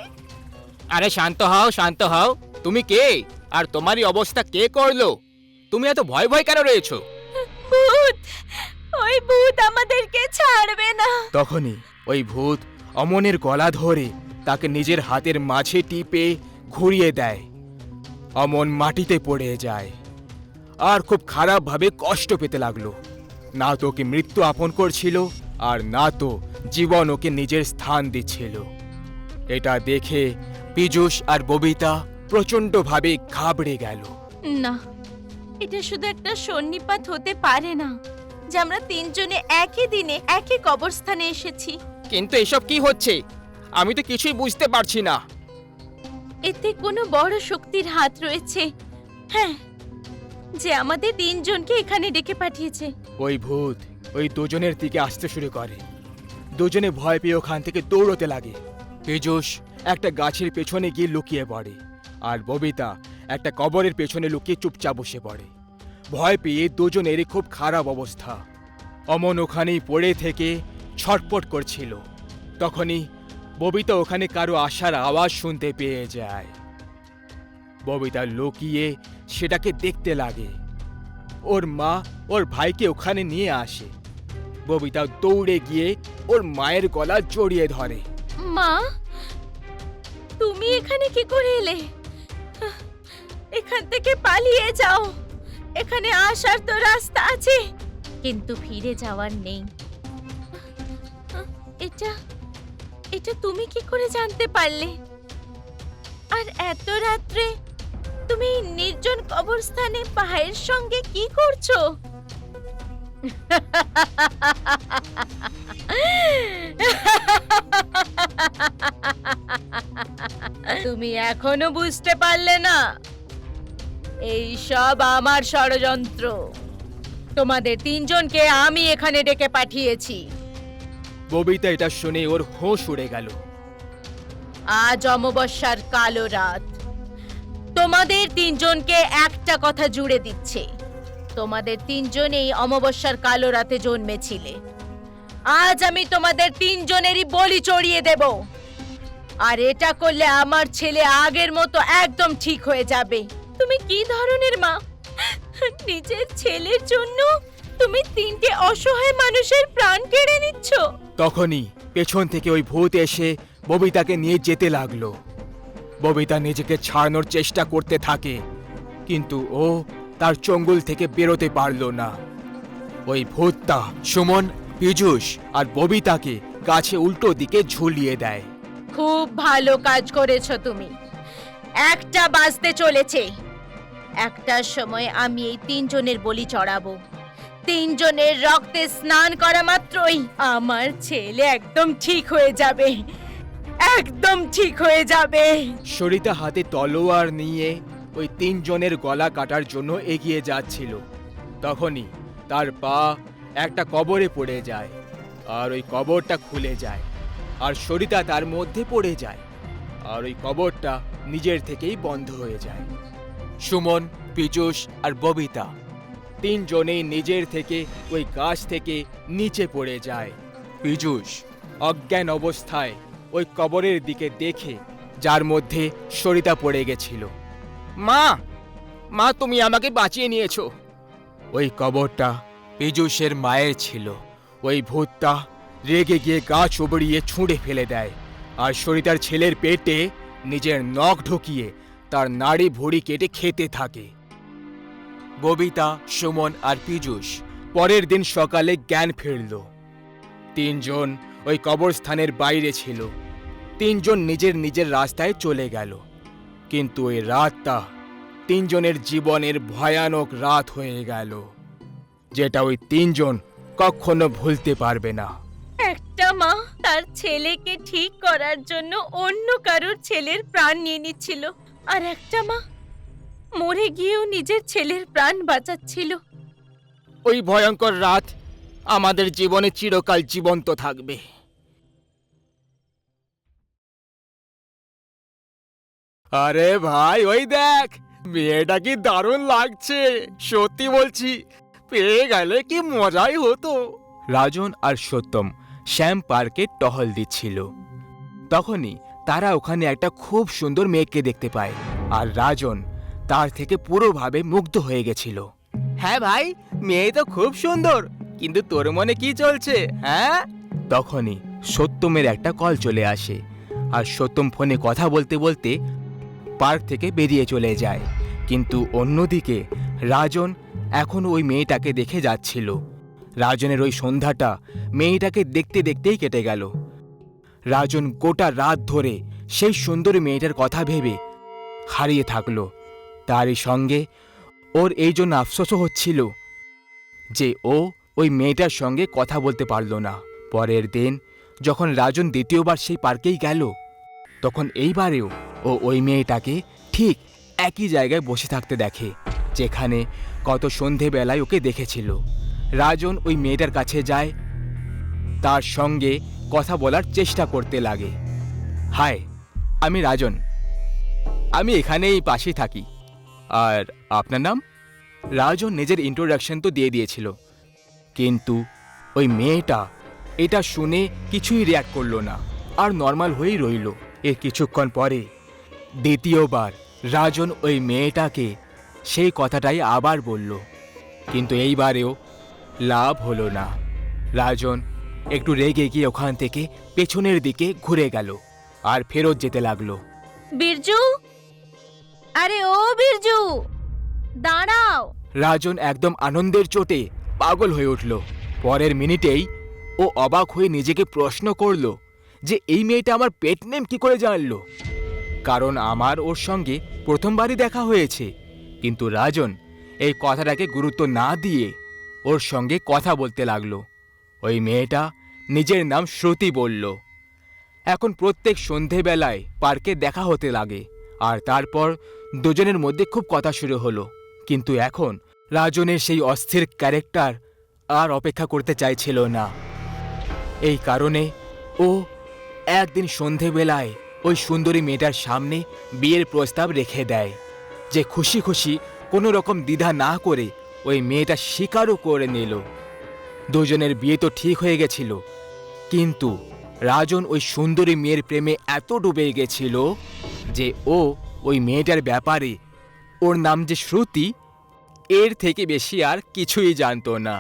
আরে শান্ত হও, শান্ত হও। তুমি কে আর তোমারই অবস্থা কে করলো? তুমি এত ভয় ভয় কেন রয়েছো? ভূত, ওই ভূত আমাদেরকে ছাড়বে না। তখনই ওই ভূত অমনের গলা ধরে তাকে নিজের হাতের মাঝে টিপে ঘুরিয়ে দেয়। অমন মাটিতে পড়ে যায় আর খুব খারাপভাবে কষ্ট পেতে লাগলো। না তো ওকে মৃত্যু আপন করছিল আর না তো জীবন ওকে নিজের স্থান দিচ্ছিল। এটা দেখে পীযূষ আর ববিতা প্রচণ্ডভাবে ঘাবড়ে গেল। না, এটা শুধু একটা সন্নিপাত হতে পারে না যে আমরা তিনজনে একই দিনে একই কবরস্থানে এসেছি। কিন্তু এসব কি হচ্ছে? আমি তো কিছুই বুঝতে পারছি না। এতে কোনো বড় শক্তির হাত রয়েছে, হ্যাঁ, যে আমাদের তিনজনকে এখানে ডেকে পাঠিয়েছে। ওই ভূত ওই দুজনের দিকে আসতে শুরু করে। দুজনে ভয় পেয়ে ওখান থেকে দৌড়তে লাগে। পীযূষ একটা গাছের পেছনে গিয়ে লুকিয়ে পড়ে আর ববিতা একটা কবরের পেছনে লুকিয়ে চুপচাপ বসে পড়ে। ভয় পেয়ে দুজনেরই খুব খারাপ অবস্থা। অমন ওখানেই পড়ে থেকে ছটপট করছিল। তখনই ববিতা ওখানে কারো আসার আওয়াজ শুনতে পেয়ে যায়। ববিতা লুকিয়ে সেটাকে দেখতে লাগে। ওর মা ওর ভাইকে ওখানে নিয়ে আসে। ববিতা দৌড়ে গিয়ে ওর মায়ের গলা জড়িয়ে ধরে। মা, তুমি এখানে কি করে এলে? এখান থেকে পালিয়ে যাও, এখানে আসার তো রাস্তা আছে, কিন্তু ফিরে যাওয়ার নেই। এটা এটা তুমি কি করে জানতে পারলে? আর এত রাত্রে তুমি নির্জন কবরস্থানে ভাইয়ের সঙ্গে কি করছো? তুমি এখনো বুঝতে পারলে না? এই সব আমার ষড়যন্ত্র। তোমাদের তিনজনকে আমি এখানে ডেকে পাঠিয়েছি। ববিতা এটা শুনে ওর হোঁশ উড়ে গেল। আজ অমাবস্যার কালো রাত তোমাদের তিনজনকে একটা কথা জুড়ে দিচ্ছে। তোমাদের তিনজনেই অমাবস্যার কালো রাতে জন্মেছিলে। আজ আমি তোমাদের তিনজনেরই বলি চড়িয়ে দেব, আর এটা করলে আমার ছেলে আগের মতো একদম ঠিক হয়ে যাবে। তুমি কি ধরনের মা? নিজের ছেলের জন্য তুমি তিনটে অসহায় মানুষের প্রাণ কেড়ে নিচ্ছ। তখনই পেছন থেকে ওই ভূত এসে ববিতাকে নিয়ে যেতে লাগলো। ববিতা নিজেকে ছাড়ানোর চেষ্টা করতে থাকে, কিন্তু ও তার চঙ্গুল থেকে বেরোতে পারল না। ওই ভূতটা সুমন, পীযূষ আর ববিতাকে গাছে উল্টো দিকে ঝুলিয়ে দেয়। খুব ভালো কাজ করেছো তুমি। একটা বাজতে চলেছে, একটার সময় আমি এই তিনজনের বলি চড়াবো। তিনজনের রক্তে স্নান করা মাত্রই আমার ছেলে একদম ঠিক হয়ে যাবে, একদম ঠিক হয়ে যাবে। সরিতা হাতে তলোয়ার নিয়ে ওই তিনজনের গলা কাটার জন্য এগিয়ে যাচ্ছিল। তখনই তার পা একটা কবরে পড়ে যায় আর ওই কবরটা খুলে যায় আর সরিতা তার মধ্যে পড়ে যায় আর ওই কবরটা নিজের থেকেই বন্ধ হয়ে যায়। সুমন, পীযূষ আর ববিতা তিনজনেই নিজের থেকে ওই গাছ থেকে নিচে পড়ে যায়। পীযূষ অজ্ঞান অবস্থায় ওই কবরের দিকে দেখে, যার মধ্যে সরিতা পড়ে গেছিল। মা, মা, তুমি আমাকে বাঁচিয়ে নিয়েছো। ওই কবরটা পীযূষের মায়ের ছিল। ওই ভূতটা রেগে গিয়ে গাছ উবড়িয়ে ছুঁড়ে ফেলে দেয়, আর সরিতার ছেলের পেটে নিজের নখ ঢুকিয়ে তার নাড়ি ভুঁড়ি কেটে খেতে থাকে। ববিতা, সুমন আর পীযূষ পরের দিন সকালে জ্ঞান ফিরল। তিনজন ওই কবরস্থানের বাইরে ছিল। তিনজন নিজের নিজের রাস্তায় চলে গেল। কিন্তু ওই রাতটা তিনজনের জীবনের ভয়ানক রাত হয়ে গেল, যেটা ওই তিনজন কখনো ভুলতে পারবে না। একটা মা তার ছেলেকে ঠিক করার জন্য অন্য কারোর ছেলের প্রাণ নিয়ে নিচ্ছিল, আর একটা মা মরে গিয়েও নিজের ছেলের প্রাণ বাঁচাচ্ছিল। ওই ভয়ঙ্কর রাত আমাদের জীবনে চিরকাল জীবন্ত থাকবে। আরে ভাই, ওই দেখ, মেয়েটা কি দারুণ লাগছে। সত্যি বলছি, পেয়ে গেলে কি মজাই হতো। রাজন আর সত্যম শ্যাম পার্কে টহল দিচ্ছিল। তখনই তারা ওখানে একটা খুব সুন্দর মেয়েকে দেখতে পায়, আর রাজন তার থেকে পুরোভাবে মুগ্ধ হয়ে গেছিল। হ্যাঁ ভাই, মেয়ে তো খুব সুন্দর, কিন্তু তোর মনে কি চলছে? হ্যাঁ। তখনই সত্যমের একটা কল চলে আসে, আর সত্যম ফোনে কথা বলতে বলতে পার্ক থেকে বেরিয়ে চলে যায়। কিন্তু অন্যদিকে রাজন এখন ওই মেয়েটাকে দেখে যাচ্ছিল। রাজনের ওই সন্ধ্যাটা মেয়েটাকে দেখতে দেখতেই কেটে গেল। রাজন গোটা রাত ধরে সেই সুন্দরী মেয়েটার কথা ভেবে হারিয়ে থাকলো। তারই সঙ্গে ওর এই জন্য আফসোসও হচ্ছিল যে ও ওই মেয়েটার সঙ্গে কথা বলতে পারল না। পরের দিন যখন রাজন দ্বিতীয়বার সেই পার্কেই গেল, তখন এইবারেও ও ওই মেয়েটাকে ঠিক একই জায়গায় বসে থাকতে দেখে, যেখানে গত সন্ধেবেলায় ওকে দেখেছিল। রাজন ওই মেয়েটার কাছে যায়, তার সঙ্গে কথা বলার চেষ্টা করতে লাগে। হাই, আমি রাজন, আমি এখানেই পাশেই থাকি। আর আপনার নাম? রাজন নিজের ইন্ট্রোডাকশন তো দিয়ে দিয়েছিল, কিন্তু ওই মেয়েটা এটা শুনে কিছুই রিয়াক্ট করলো না, আর নর্মাল হয়েই রইল। এর কিছুক্ষণ পরে দ্বিতীয়বার রাজন ওই মেয়েটাকে সেই কথাটাই আবার বলল, কিন্তু এইবারেও লাভ হলো না। রাজন একটু রেগে গিয়ে ওখান থেকে পেছনের দিকে ঘুরে গেল আর ফেরত যেতে লাগলো। বিরজু, আরে ও বিরজু, দাঁড়াও। রাজন একদম আনন্দের চোটে পাগল হয়ে উঠল। পরের মিনিটেই ও অবাক হয়ে নিজেকে প্রশ্ন করল যে এই মেয়েটা আমার পেট নেম কি করে জানলো, কারণ আমার ওর সঙ্গে প্রথমবারই দেখা হয়েছে। কিন্তু রাজন এই কথাটাকে গুরুত্ব না দিয়ে ওর সঙ্গে কথা বলতে লাগলো। ওই মেয়েটা নিজের নাম শ্রুতি বলল। এখন প্রত্যেক সন্ধেবেলায় পার্কে দেখা হতে লাগে, আর তারপর দুজনের মধ্যে খুব কথা শুরু হলো। কিন্তু এখন রাজনের সেই অস্থির ক্যারেক্টার আর অপেক্ষা করতে চাইছিল না। এই কারণে ও একদিন সন্ধেবেলায় ওই সুন্দরী মেয়েটার সামনে বিয়ের প্রস্তাব রেখে দেয়, যে খুশি খুশি কোনো রকম দ্বিধা না করে ওই মেয়েটা স্বীকারও করে নিল। দুজনের বিয়ে তো ঠিক হয়ে গেছিল, কিন্তু রাজন ওই সুন্দরী মেয়ের প্রেমে এত ডুবে গেছিল যে ও ওই মেয়েটার ব্যাপারে, ওর নাম যে শ্রুতি, এর থেকে বেশি আর কিছুই জানতো না।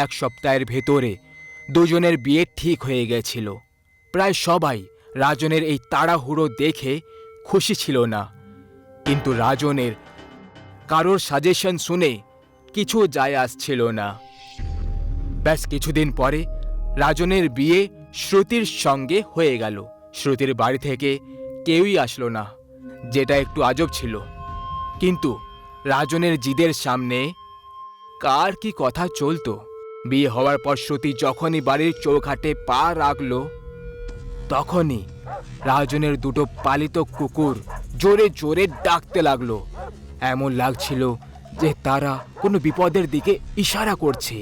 এক সপ্তাহের ভেতরে দুজনের বিয়ে ঠিক হয়ে গেছিল। প্রায় সবাই রাজনের এই তাড়াহুড়ো দেখে খুশি ছিল না, কিন্তু রাজনের কারোর সাজেশন শুনে কিছু যায় আসছিল না। ব্যাস কিছুদিন পরে রাজনের বিয়ে শ্রুতির সঙ্গে হয়ে গেল। শ্রুতির বাড়ি থেকে কেউই আসলো না, যেটা একটু আজব ছিল। কিন্তু রাজনের জিদের সামনে কার কি কথা চলতো? বিয়ে হওয়ার পর শ্রুতি যখনই বাড়ির চৌখাটে পা রাখল, তখনই রাজনের দুটো পালিত কুকুর জোরে জোরে ডাকতে লাগলো। এমন লাগছিল যে তারা কোনো বিপদের দিকে ইশারা করছে।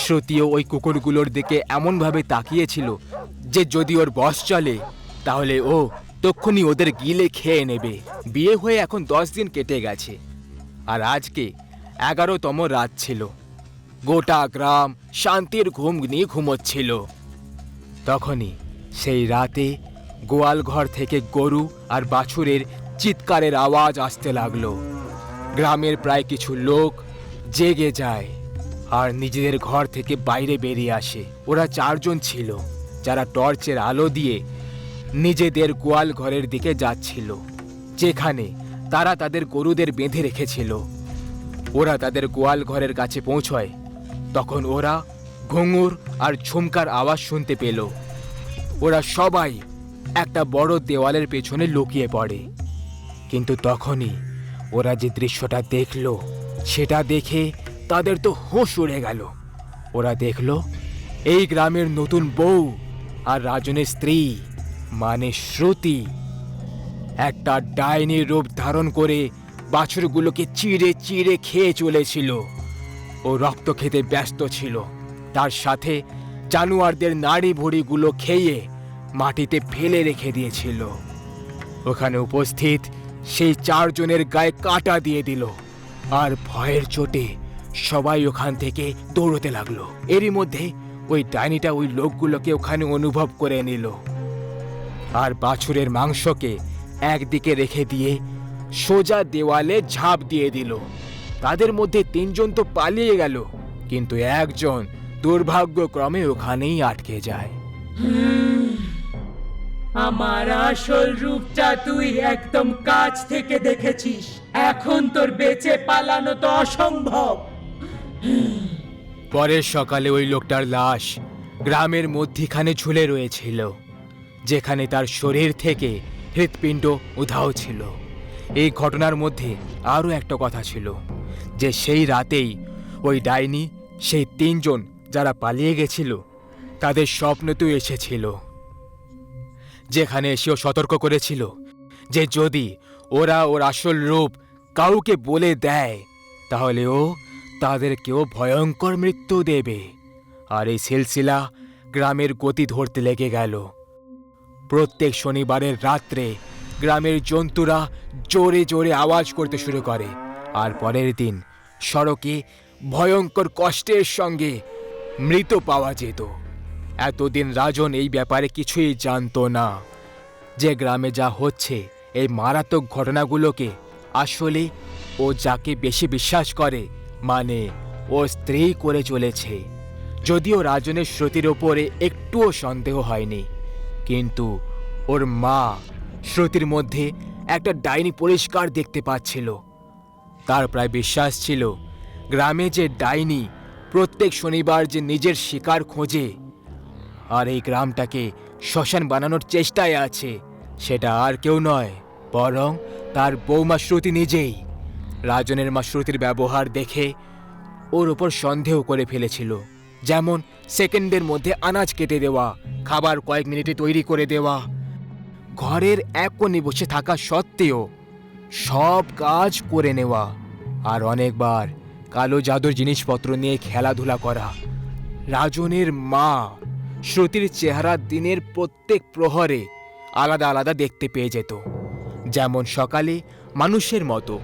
শ্রুতিও ওই কুকুরগুলোর দিকে এমনভাবে তাকিয়েছিল যে যদি ওর বশ চলে তাহলে ও তক্ষুনি ওদের গিলে খেয়ে নেবে। বিয়ে হয়ে এখন 10 দিন কেটে গেছে, আর আজকে 11তম রাত ছিল। গোটা গ্রাম শান্তির ঘুম নিয়ে ঘুমোচ্ছিল। তখনই সেই রাতে গোয়াল ঘর থেকে গরু আর বাছুরের চিৎকারের আওয়াজ আসতে লাগলো। গ্রামের প্রায় কিছু লোক জেগে যায় আর নিজেদের ঘর থেকে বাইরে বেরিয়ে আসে। ওরা 4 জন ছিল যারা টর্চের আলো দিয়ে নিজেদের গোয়াল ঘরের দিকে যাচ্ছিল, যেখানে তারা তাদের গরুদের বেঁধে রেখেছিল। ওরা তাদের গোয়াল ঘরের কাছে পৌঁছয় তখন ওরা ঘুঙুর আর ঝুমকার আওয়াজ শুনতে পেল। ওরা সবাই একটা বড় দেওয়ালের পেছনে লুকিয়ে পড়ে। কিন্তু তখনই ওরা যে দৃশ্যটা দেখলো সেটা দেখে তাদের তো হুঁশ উড়ে গেল। ওরা দেখলো এই গ্রামের নতুন বউ আর রাজনের স্ত্রী মানে শ্রুতি একটা ডাইনির রূপ ধারণ করে বাছুরগুলোকে চিড়ে চিড়ে খেয়ে চলেছিল। ও রক্ত খেতে ব্যস্ত ছিল, তার সাথে জানোয়ারদের নাড়ি ভুড়িগুলো খেয়ে মাটিতে ফেলে রেখে দিয়েছিল। ওখানে উপস্থিত সেই 4 জনের গায়ে কাঁটা দিয়ে দিল আর ভয়ের চোটে সবাই ওখান থেকে দৌড়তে লাগলো। এরই মধ্যে ওই ডাইনিটা ওই লোকগুলোকে ওখানে অনুভব করে নিল আর বাছুরের মাংসকে একদিকে রেখে দিয়ে সোজা দেওয়ালে ঝাঁপ দিয়ে দিল। তাদের মধ্যে 3 জন তো পালিয়ে গেল, কিন্তু একজন দুর্ভাগ্যক্রমে ওখানেই আটকে যায়। আমার আসল রূপটা তুই একদম কাছ থেকে দেখেছিস, এখন তোর বেঁচে পালানো তো অসম্ভব। পরের সকালে ওই লোকটার লাশ গ্রামের মধ্যিখানে ঝুলে রয়েছিল, যেখানে তার শরীর থেকে হৃৎপিণ্ড উধাও ছিল। এই ঘটনার মধ্যে আরও একটা কথা ছিল যে সেই রাতেই ওই ডাইনি সেই 3 জন যারা পালিয়ে গেছিল তাদের স্বপ্নতেও এসেছিল, যেখানে এসেও সতর্ক করেছিল যে যদি ওরা ওর আসল রূপ কাউকে বলে দেয় তাহলে ও তাদেরকেও ভয়ঙ্কর মৃত্যু দেবে। আর এই সিলসিলা গ্রামের গতি ধরতে লেগে গেল। প্রত্যেক শনিবারের রাত্রে গ্রামের জন্তুরা জোরে জোরে আওয়াজ করতে শুরু করে আর পরের দিন সড়কে ভয়ঙ্কর কষ্টের সঙ্গে মৃত পাওয়া যেত। এতদিন রাজন এই ব্যাপারে কিছুই জানতো না যে গ্রামে যা হচ্ছে এই মারাত্মক ঘটনাগুলোকে আসলে ও যাকে বেশি বিশ্বাস করে মানে ও স্ত্রী করে চলেছে। যদিও রাজনের শ্রুতির ওপরে একটুও সন্দেহ হয়নি, কিন্তু ওর মা শ্রুতির মধ্যে একটা ডাইনি পরিষ্কার দেখতে পাচ্ছিল। তার প্রায় বিশ্বাস ছিল গ্রামে যে ডাইনি প্রত্যেক শনিবার যে নিজের শিকার খোঁজে আর এই গ্রামটাকে শ্মশান বানানোর চেষ্টায় আছে সেটা আর কেউ নয় বরং তার বৌমা শ্রুতি নিজেই। রাজনের মা শ্রুতির ব্যবহার দেখে ওর ওপর সন্দেহ করে ফেলেছিল, যেমন সেকেন্ডের মধ্যে আনাজ কেটে দেওয়া, খাবার কয়েক মিনিটে তৈরি করে দেওয়া, ঘরের এক কোণে বসে থাকা সত্ত্বেও সব কাজ করে নেওয়া, আর অনেকবার কালো জাদুর জিনিসপত্র নিয়ে খেলাধুলা করা। রাজনের মা শ্রুতির চেহারা দিনের প্রত্যেক প্রহরে আলাদা আলাদা দেখতে পেয়ে যেত, যেমন সকালে মানুষের মতো,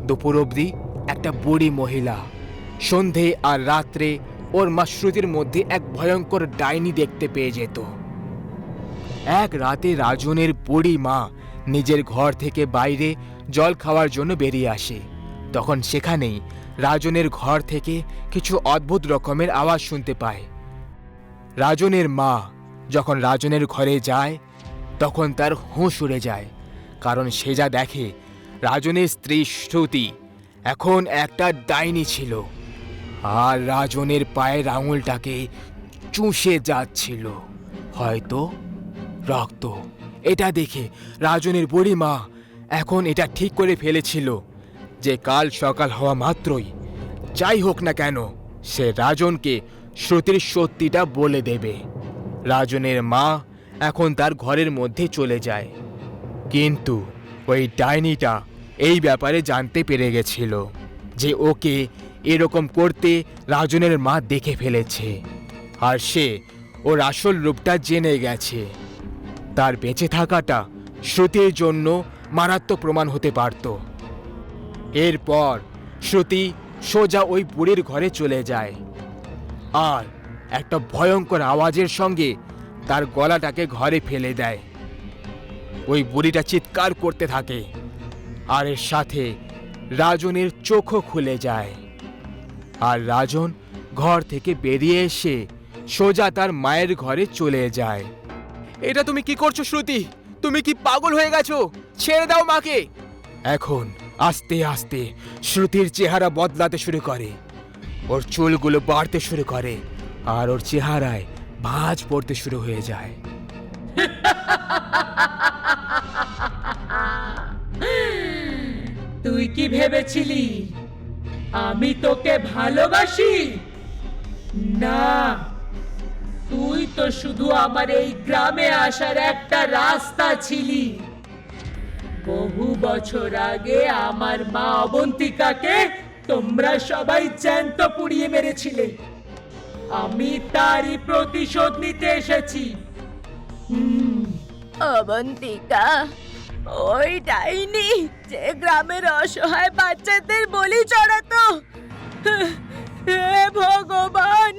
দুপুর অবধি একটা বুড়ি মহিলা, সন্ধে আর রাত্রে ওর মা শ্রুতির মধ্যে এক ভয়ঙ্কর ডাইনি দেখতে পেয়ে যেত। এক রাতে রাজনের বুড়ি মা নিজের ঘর থেকে বাইরে জল খাওয়ার জন্য বেরিয়ে আসে। তখন সেখানেই রাজনের ঘর থেকে কিছু অদ্ভুত রকমের আওয়াজ শুনতে পায়। রাজনের মা যখন রাজনের ঘরে যায় তখন তার হুঁশ উড়ে যায়, কারণ সে যা দেখে রাজনের স্ত্রী শ্রুতি এখন একটা ডাইনি ছিল আর রাজনের পায়ের আঙুলটাকে চুষে যাচ্ছিল, হয়তো রক্ত। এটা দেখে রাজনের বুড়ি মা এখন এটা ঠিক করে ফেলেছিল যে কাল সকাল হওয়া মাত্রই যাই হোক না কেন সে রাজনকে শ্রুতির সত্যিটা বলে দেবে। রাজনের মা এখন তার ঘরের মধ্যে চলে যায়, কিন্তু ওই ডাইনিটা এই ব্যাপারে জানতে পেরে গেছিল যে ওকে এরকম করতে রাজনের মা দেখে ফেলেছে আর সে ওর আসল রূপটা জেনে গেছে। তার বেঁচে থাকাটা শ্রুতির জন্য মারাত্মক প্রমাণ হতে পারত। এরপর শ্রুতি সোজা ওই বুড়ির ঘরে চলে যায় আর একটা ভয়ঙ্কর আওয়াজের সঙ্গে তার গলাটাকে ঘরে ফেলে দেয়। ওই বুড়িটা চিৎকার করতে থাকে আর এর সাথে রাজনের চোখও খুলে যায়। আর রাজন ঘর থেকে বেরিয়ে এসে সোজা তার মায়ের ঘরে চলে যায়। এটা তুমি কি করছো শ্রুতি? তুমি কি পাগল হয়ে গেছো? ছেড়ে দাও মাকে। এখন আস্তে আস্তে শ্রুতির চেহারা বদলাতে শুরু করে। ওর চুলগুলো বাড়তে শুরু করে আর ওর চেহারায় ভাঁজ পড়তে শুরু হয়ে যায়। তুই কি ভেবেছিলি আমি তোকে ভালোবাসি? না, তুই তো শুধু আমার এই গ্রামে আসার একটা রাস্তা ছিলি। বহু বছর আগে আমার মা অবন্তিকাকে তোমরা সবাই জ্যান্ত পুড়িয়ে মেরেছিলে। আমি তারই প্রতিশোধ নিতে এসেছি। অবন্তিকা ওই ডাইনি যে গ্রামের অসহায় বাচ্চাদের বলি চড়াতো। হে ভগবান!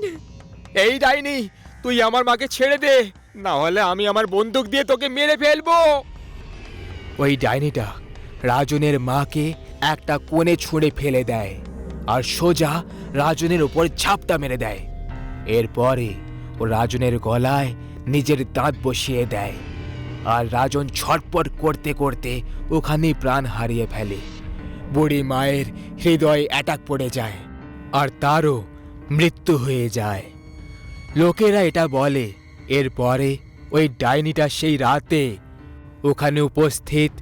এই ডাইনি, তুই আমার মাকে ছেড়ে দে, না হলে আমি আমার বন্দুক দিয়ে তোকে মেরে ফেলবো। ওই ডাইনিটা রাজনের মাকে একটা কোণে ছুঁড়ে ফেলে দেয় আর সোজা রাজনের উপর ঝাপটা মেরে দেয়। এরপরে ও রাজনের গলায় নিজের দাঁত বসিয়ে দেয় আর রাজন ছটপট করতে করতে ওখানেই প্রাণ হারিয়ে ফেলে। বুড়ি মায়ের হৃদয়ে অ্যাটাক পড়ে যায় আর তারও মৃত্যু হয়ে যায়। লোকেরা এটা বলে এরপরে ওই ডাইনিটা সেই রাতে ওখানে উপস্থিত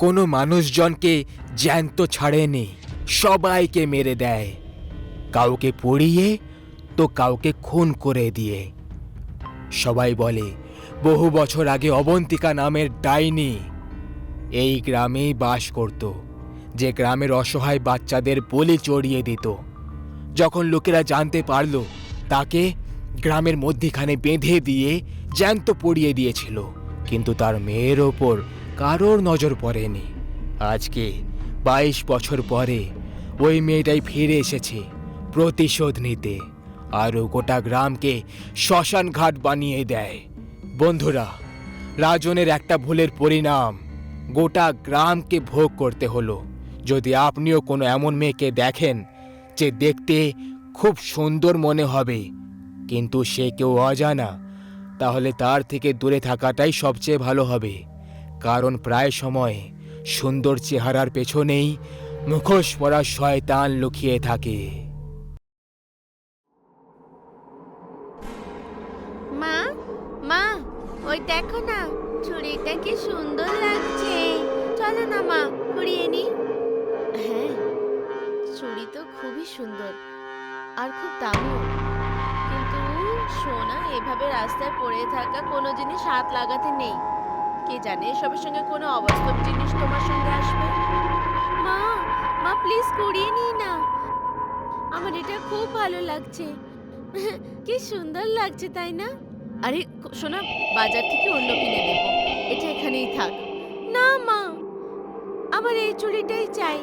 কোনো মানুষজনকে জ্যান্ত ছাড়েনি, সবাইকে মেরে দেয়, কাউকে পুড়িয়ে তো কাউকে খুন করে দিয়ে। সবাই বলে বহু বছর আগে অবন্তিকা নামের ডাইনি এই গ্রামেই বাস করত, যে গ্রামের অসহায় বাচ্চাদের বলি চড়িয়ে দিত। যখন লোকেরা জানতে পারল, তাকে গ্রামের মধ্যিখানে বেঁধে দিয়ে জ্যান্ত পড়িয়ে দিয়েছিল, কিন্তু তার মেয়ের ওপর কারোর নজর পড়েনি। আজকে 22 বছর পরে ওই মেয়েটাই ফিরে এসেছে প্রতিশোধ নিতে, আরও গোটা গ্রামকে শ্মশান ঘাট বানিয়ে দেয়। বন্ধুরা, রাজনের একটা ভুলের পরিণাম গোটা গ্রামকে ভোগ করতে হলো। যদি আপনিও কোনো এমন মেয়েকে দেখেন যে দেখতে খুব সুন্দর মনে হবে কিন্তু সে কেউ অজানা, তাহলে তার থেকে দূরে থাকাটাই সবচেয়ে ভালো হবে, কারণ প্রায় সময় সুন্দর চেহারার পেছনেই মুখোশ পরা শয়তান লুকিয়ে থাকে। মা, মা, ওই দেখো না, ছুরিটা কি সুন্দর লাগছে। চলো না মা, কুড়িয়ে নি। হ্যাঁ, ছুরি তো খুবই সুন্দর আর খুব দামিও, কিন্তু সোনা এভাবে রাস্তায় পড়ে থাকা কোনো জিনিস হাত লাগাতে নেই। কে জানে এসবের সঙ্গে কোনো অবাস্তব জিনিস তোমার সঙ্গে আসবে। মা, মা প্লিজ কুড়িয়ে নি না, আমার এটা খুব ভালো লাগছে। কি সুন্দর লাগছে, তাই না? আরে সোনা, বাজার থেকে অন্য কিনে দেবো, এটা এখানেই থাক। না মা, আমার এই চুড়িটাই চাই।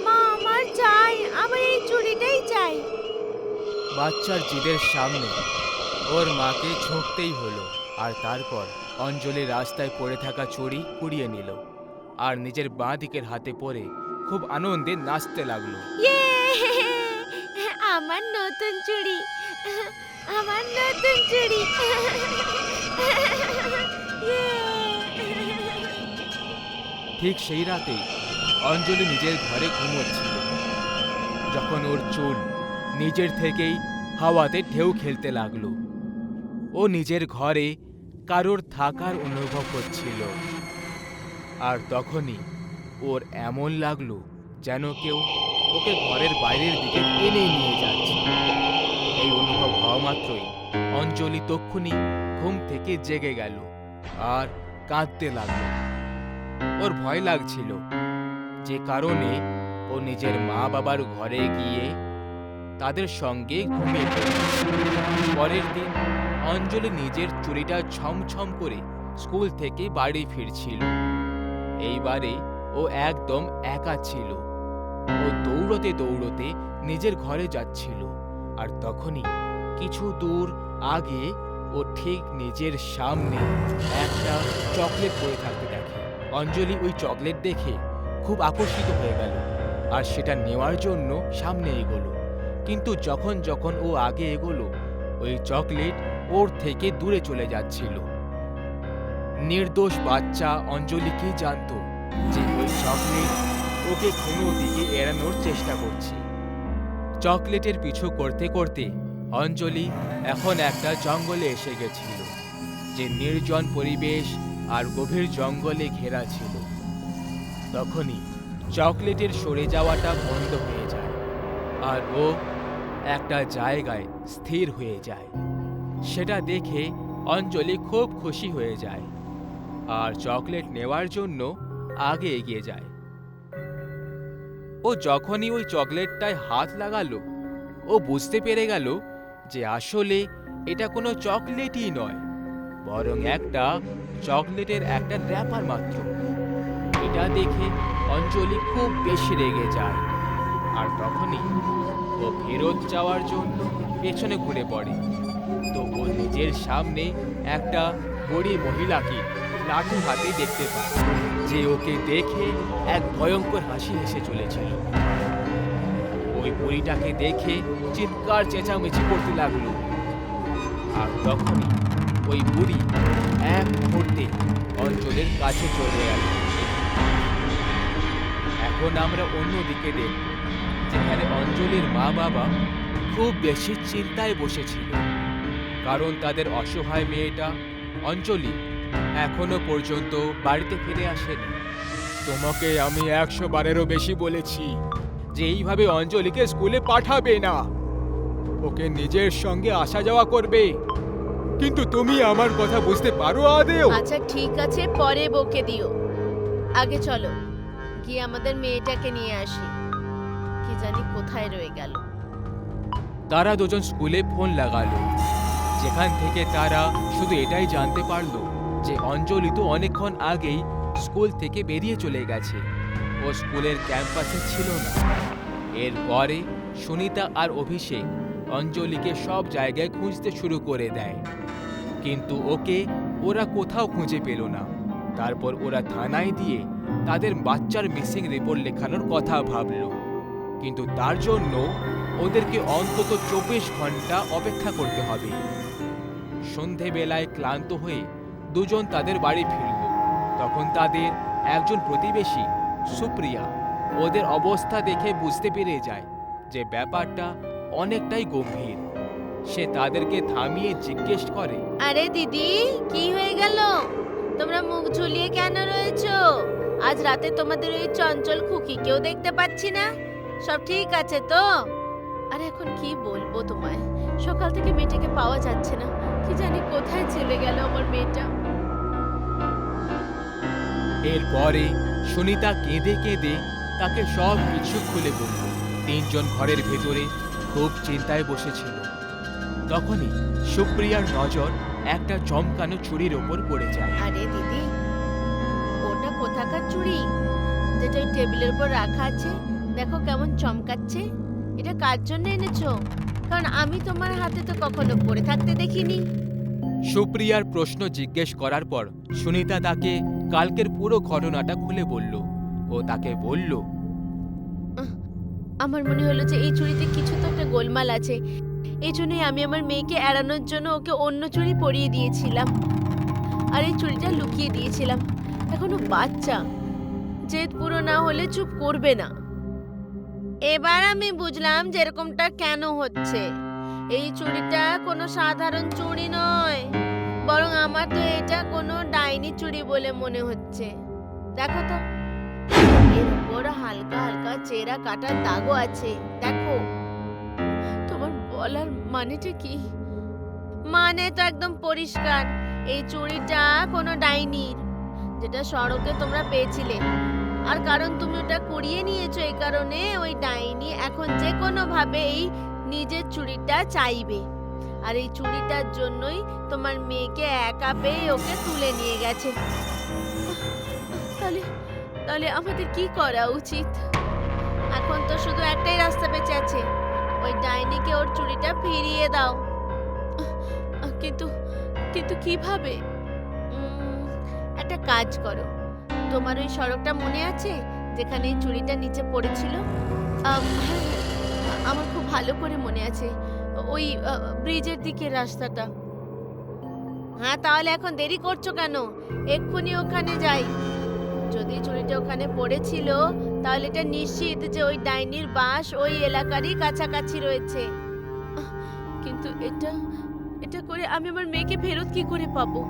মা, আমার চাই, আমার এই চুড়িটাই চাই। বাচ্চার জিদের সামনে ওর মাকে ঝুঁকতেই হলো, আর তারপর অঞ্জলি রাস্তায় পড়ে থাকা চুড়ি কুড়িয়ে নিল আর নিজের বাঁ দিকের হাতে পরে খুব আনন্দে নাচতে লাগলো। ইয়ে! আমার নতুন চুড়ি, আমার নতুন চুড়ি। ইয়ে! ঠিক সেই রাতেই অঞ্জলি নিজের ঘরে ঘুমোচ্ছিল, যখন ওর চুল নিজের থেকেই হাওয়াতে ঢেউ খেলতে লাগলো। ও নিজের ঘরে কারোর থাকার অনুভব করছিল, আর তখনই ওর এমন লাগলো যেন কেউ ওকে ঘরের বাইরের দিকে টেনে নিয়ে যাচ্ছে। এই অনুভব হওয়া মাত্রই অঞ্জলি তক্ষুনি ঘুম থেকে জেগে গেল আর কাঁদতে লাগলো। ওর ভয় লাগছিল, যে কারণে ও নিজের মা বাবার ঘরে গিয়ে তাদের সঙ্গে ঘুমিয়ে পড়ল। পরের দিন অঞ্জলি নিজের চুড়িটা ছমছম করে স্কুল থেকে বাড়ি ফিরছিল। এইবারে ও একদম একা ছিল। ও দৌড়তে দৌড়তে নিজের ঘরে যাচ্ছিল, আর তখনই কিছু দূর আগে ও ঠিক নিজের সামনে একটা চকলেট পড়ে থাকতে দেখে। অঞ্জলি ওই চকলেট দেখে খুব আকর্ষিত হয়ে গেল আর সেটা নেওয়ার জন্য সামনে এগোলো। কিন্তু যখন যখন ও আগে এগোলো, ওই চকলেট ওর থেকে দূরে চলে যাচ্ছিল। নির্দোষ বাচ্চা অঞ্জলি কি জানতো যে ওই চকলেট ওকে কোনো দিকে এড়ানোর চেষ্টা করছে। চকলেটের পিছু করতে করতে অঞ্জলি এখন একটা জঙ্গলে এসে গেছিল, যে নির্জন পরিবেশ আর গভীর জঙ্গলে ঘেরা ছিল। তখনই চকলেটের সরে যাওয়াটা বন্ধ হয়ে যায় আর ও একটা জায়গায় স্থির হয়ে যায়। সেটা দেখে অঞ্জলি খুব খুশি হয়ে যায় আর চকলেট নেওয়ার জন্য আগে এগিয়ে যায়। ও যখনই ওই চকলেটটায় হাত লাগালো, ও বুঝতে পেরে গেল যে আসলে এটা কোনো চকলেটই নয়, বরং একটা চকলেটের একটা র্যাপার মাত্র। এটা দেখে অঞ্জলি খুব বেশি রেগে যায় আর তখনই ও ফেরত যাওয়ার জন্য পেছনে ঘুরে পড়ে। তো ও নিজের সামনে একটা বুড়ি মহিলাকে লাঠি হাতে দেখতে পায়, যে ওকে দেখে এক ভয়ঙ্কর হাসি হেসে চলেছিল। ওই বুড়িটাকে দেখে চিৎকার চেঁচামেচি করতে লাগলো, আর তখনই ওই বুড়ি এক মুহূর্তে অঞ্জলির কাছে চলে গেল। এখন আমরা অন্যদিকে দেখব, যেখানে অঞ্জলির মা বাবা খুব বেশি চিন্তায় বসেছিল, কারণ তাদের অসহায় মেয়েটা অঞ্জলি এখনো পর্যন্ত বাড়িতে ফিরে আসেনি। তোমাকে আমি 100 বারেরও বেশি বলেছি যে এইভাবে অঞ্জলিকে স্কুলে পাঠাবে না, ওকে নিজের সঙ্গে আসা যাওয়া করবে, কিন্তু তুমি আমার কথা বুঝতে পারো আদেও? আচ্ছা ঠিক আছে, পরে বকে দিও। আগে চলো গিয়ে আমাদের মেয়েটাকে নিয়ে আসি, কি জানি কোথায় রয়ে গেল। তারা দুজন স্কুলে ফোন লাগালো, যেখান থেকে তারা শুধু এটাই জানতে পারলো যে অঞ্জলি তো অনেকক্ষণ আগেই স্কুল থেকে বেরিয়ে চলে গেছে, ও স্কুলের ক্যাম্পাসে ছিল না। এরপরে সুনিতা আর অভিষেক অঞ্জলিকে সব জায়গায় খুঁজতে শুরু করে দেয়, কিন্তু ওকে ওরা কোথাও খুঁজে পেল না। তারপর ওরা থানায় দিয়ে তাদের বাচ্চার মিসিং রিপোর্ট লেখানোর কথা ভাবলো, কিন্তু তার জন্য ওদেরকে অন্তত 24 ঘন্টা অপেক্ষা করতে হবে। সন্ধেবেলায় ক্লান্ত হয়ে দুজন তাদের বাড়ি ফিরল। তখন তাদের একজন প্রতিবেশী সুপ্রিয়া ওদের অবস্থা দেখে বুঝতে পেরে যায় যে ব্যাপারটা অনেকটাই গম্ভীর। সে তাদেরকে থামিয়ে জিজ্ঞেস করে, আরে দিদি, কি হয়ে গেল? তোমরা মুখ ঝুলিয়ে কেন রয়েছো? আজ রাতে তোমাদের ওই চঞ্চল খুকিকেও দেখতে পাচ্ছি না। সব ঠিক আছে তো? আরে এখন কি বলবো তোমায়, সকাল থেকে মেয়েটাকে পাওয়া যাচ্ছে না, কি জানি কোথায় চলে গেল আমার মেয়েটা। এরপরে সুনিতা কেঁদে কেঁদে তাকে সব কিছু খুলে বলল। তিনজন ঘরের ভেতরে খুব চিন্তায় বসেছিল। তখনই সুপ্রিয়ার নজর একটা চমকানো চুড়ির ওপর পড়ে যায়। আরে দিদি, ওটা কোথাকার চুড়ি যেটা ওই টেবিলের উপর রাখা আছে? দেখো কেমন চমকাচ্ছে। এটা কার জন্য এনেছো? কারণ আমি তোমার হাতে তো কখনো পড়ে থাকতে দেখিনি। সুপ্রিয়ার প্রশ্ন জিজ্ঞেস করার পর সুনিতা তাকে কালকের পুরো ঘটনাটা খুলে বলল। ও তাকে বলল, আমার মনে হলো যে এই চুড়িতে কিছু তো একটা গোলমাল আছে, এই জন্যই আমি আমার মেয়েকে এড়ানোর জন্য ওকে অন্য চুড়ি পরিয়ে দিয়েছিলাম আর এই চুড়িটা লুকিয়ে দিয়েছিলাম। এখনো বাচ্চা, জেদ পুরো না হলে চুপ করবে না। এবার আমি বুঝলাম যে এরকমটা কেন হচ্ছে। এই চুড়িটা কোনো সাধারণ চুড়ি নয়, বরং আমার তো এটা কোনো ডাইনি চুড়ি বলে মনে হচ্ছে। দেখো তো, এর উপর হালকা হালকা চেরা কাটার দাগও আছে। দেখো, তোমার বলার মানেটা কি? মানে তো একদম পরিষ্কার, এই চুড়িটা কোনো ডাইনির, যেটা সড়কে তোমরা পেয়েছিলে। আর কারণ তুমি ওটা কুড়িয়ে নিয়েছো, এই কারণে ওই ডাইনি এখন যে কোনো ভাবে এই নিজের চুড়িটা চাইবে। আর এই চুড়িটার জন্যই তোমার মেয়েকে একা পেয়ে ওকে তুলে নিয়ে গেছে। তাহলে তাহলে আমাদের কি করা উচিত? এখন তো শুধু একটাই রাস্তা বেঁচে আছে, ওই ডাইনিকে ওর চুড়িটা ফিরিয়ে দাও। কিন্তু কিন্তু কিভাবে? একটা কাজ করো, তোমার ওই সড়কটা মনে আছে যেখানে এই চুড়িটা নিচে পড়েছিল? হ্যাঁ, আমার খুব ভালো করে মনে আছে, ওই ব্রিজের দিকের রাস্তাটা। হ্যাঁ, তাহলে এখন দেরি করছো কেন? এক্ষুনি ওখানে যাই। যদি চুড়িটা ওখানে পড়েছিল তাহলে এটা নিশ্চিত যে ওই ডাইনির বাস ওই এলাকারই কাছাকাছি রয়েছে। কিন্তু এটা এটা করে আমি আমার মেয়েকে ফেরত কি করে পাবো?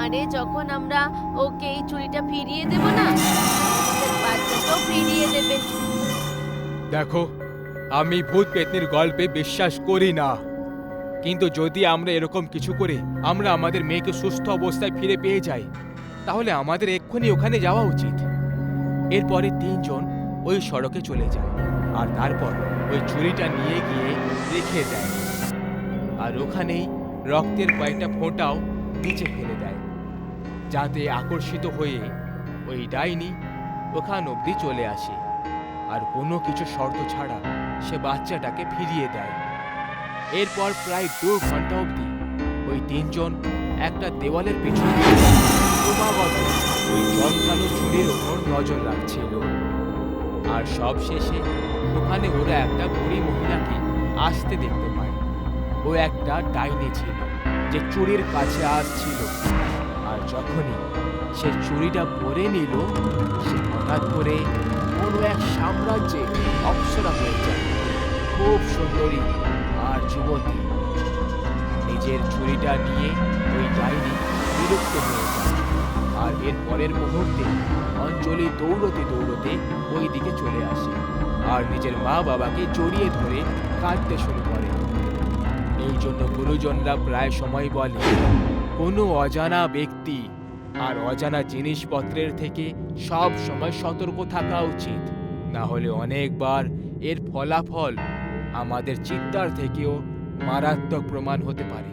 আরে যখন আমরা ওকে এই চুড়িটা ফিরিয়ে দেব না, আমাদের বাচ্চাটাও ফিরিয়ে দেবে। দেখো, আমি ভূত পেতনির গল্পে বিশ্বাস করি না, কিন্তু যদি আমরা এরকম কিছু করে আমরা আমাদের মেয়েকে সুস্থ অবস্থায় ফিরে পেয়ে যাই, তাহলে আমাদের এক্ষুনি ওখানে যাওয়া উচিত। এরপরে তিনজন ওই সড়কে চলে যায় আর তারপর ওই চুড়িটা নিয়ে গিয়ে রেখে দেয়, আর ওখানেই রক্তের কয়েকটা ফোঁটাও নিচে ফেলে দেয়, যাতে আকর্ষিত হয়ে ওই ডাইনি ওখান অবধি চলে আসে আর কোনো কিছু শর্ত ছাড়া সে বাচ্চাটাকে ফিরিয়ে দেয়। এরপর প্রায় 2 ঘন্টা অবধি ওই তিনজন একটা দেওয়ালের পিছনে ক্রমাগত ওই চমকানো চুরির ওপর নজর রাখছিল। আর সব শেষে ওখানে ওরা একটা বুড়ি মহিলাকে আসতে দেখতে পায়। ও একটা ডাইনি ছিল যে চুরির কাছে আসছিল, আর যখনই সে চুরিটা পরে নিল, সে হঠাৎ করে কোনো এক সাম্রাজ্যে অপ্সরা হয়ে যায়, খুব সুন্দরী আর যুবতী। নিজের চুরিটা নিয়ে ওই ডাইনি বিরক্ত হয়ে যায়, আর এর পরের মুহূর্তে অঞ্জলি দৌড়তে দৌড়তে ওই দিকে চলে আসে আর নিজের মা বাবাকে জড়িয়ে ধরে কাঁদতে শুরু করে। এই জন্য গুরুজনরা প্রায় সময় বলে, কোনো অজানা ব্যক্তি আর অজানা জিনিসপত্রের থেকে সব সময় সতর্ক থাকা উচিত, না হলে অনেকবার এর ফলাফল আমাদের চিন্তার থেকেও মারাত্মক প্রমাণ হতে পারে।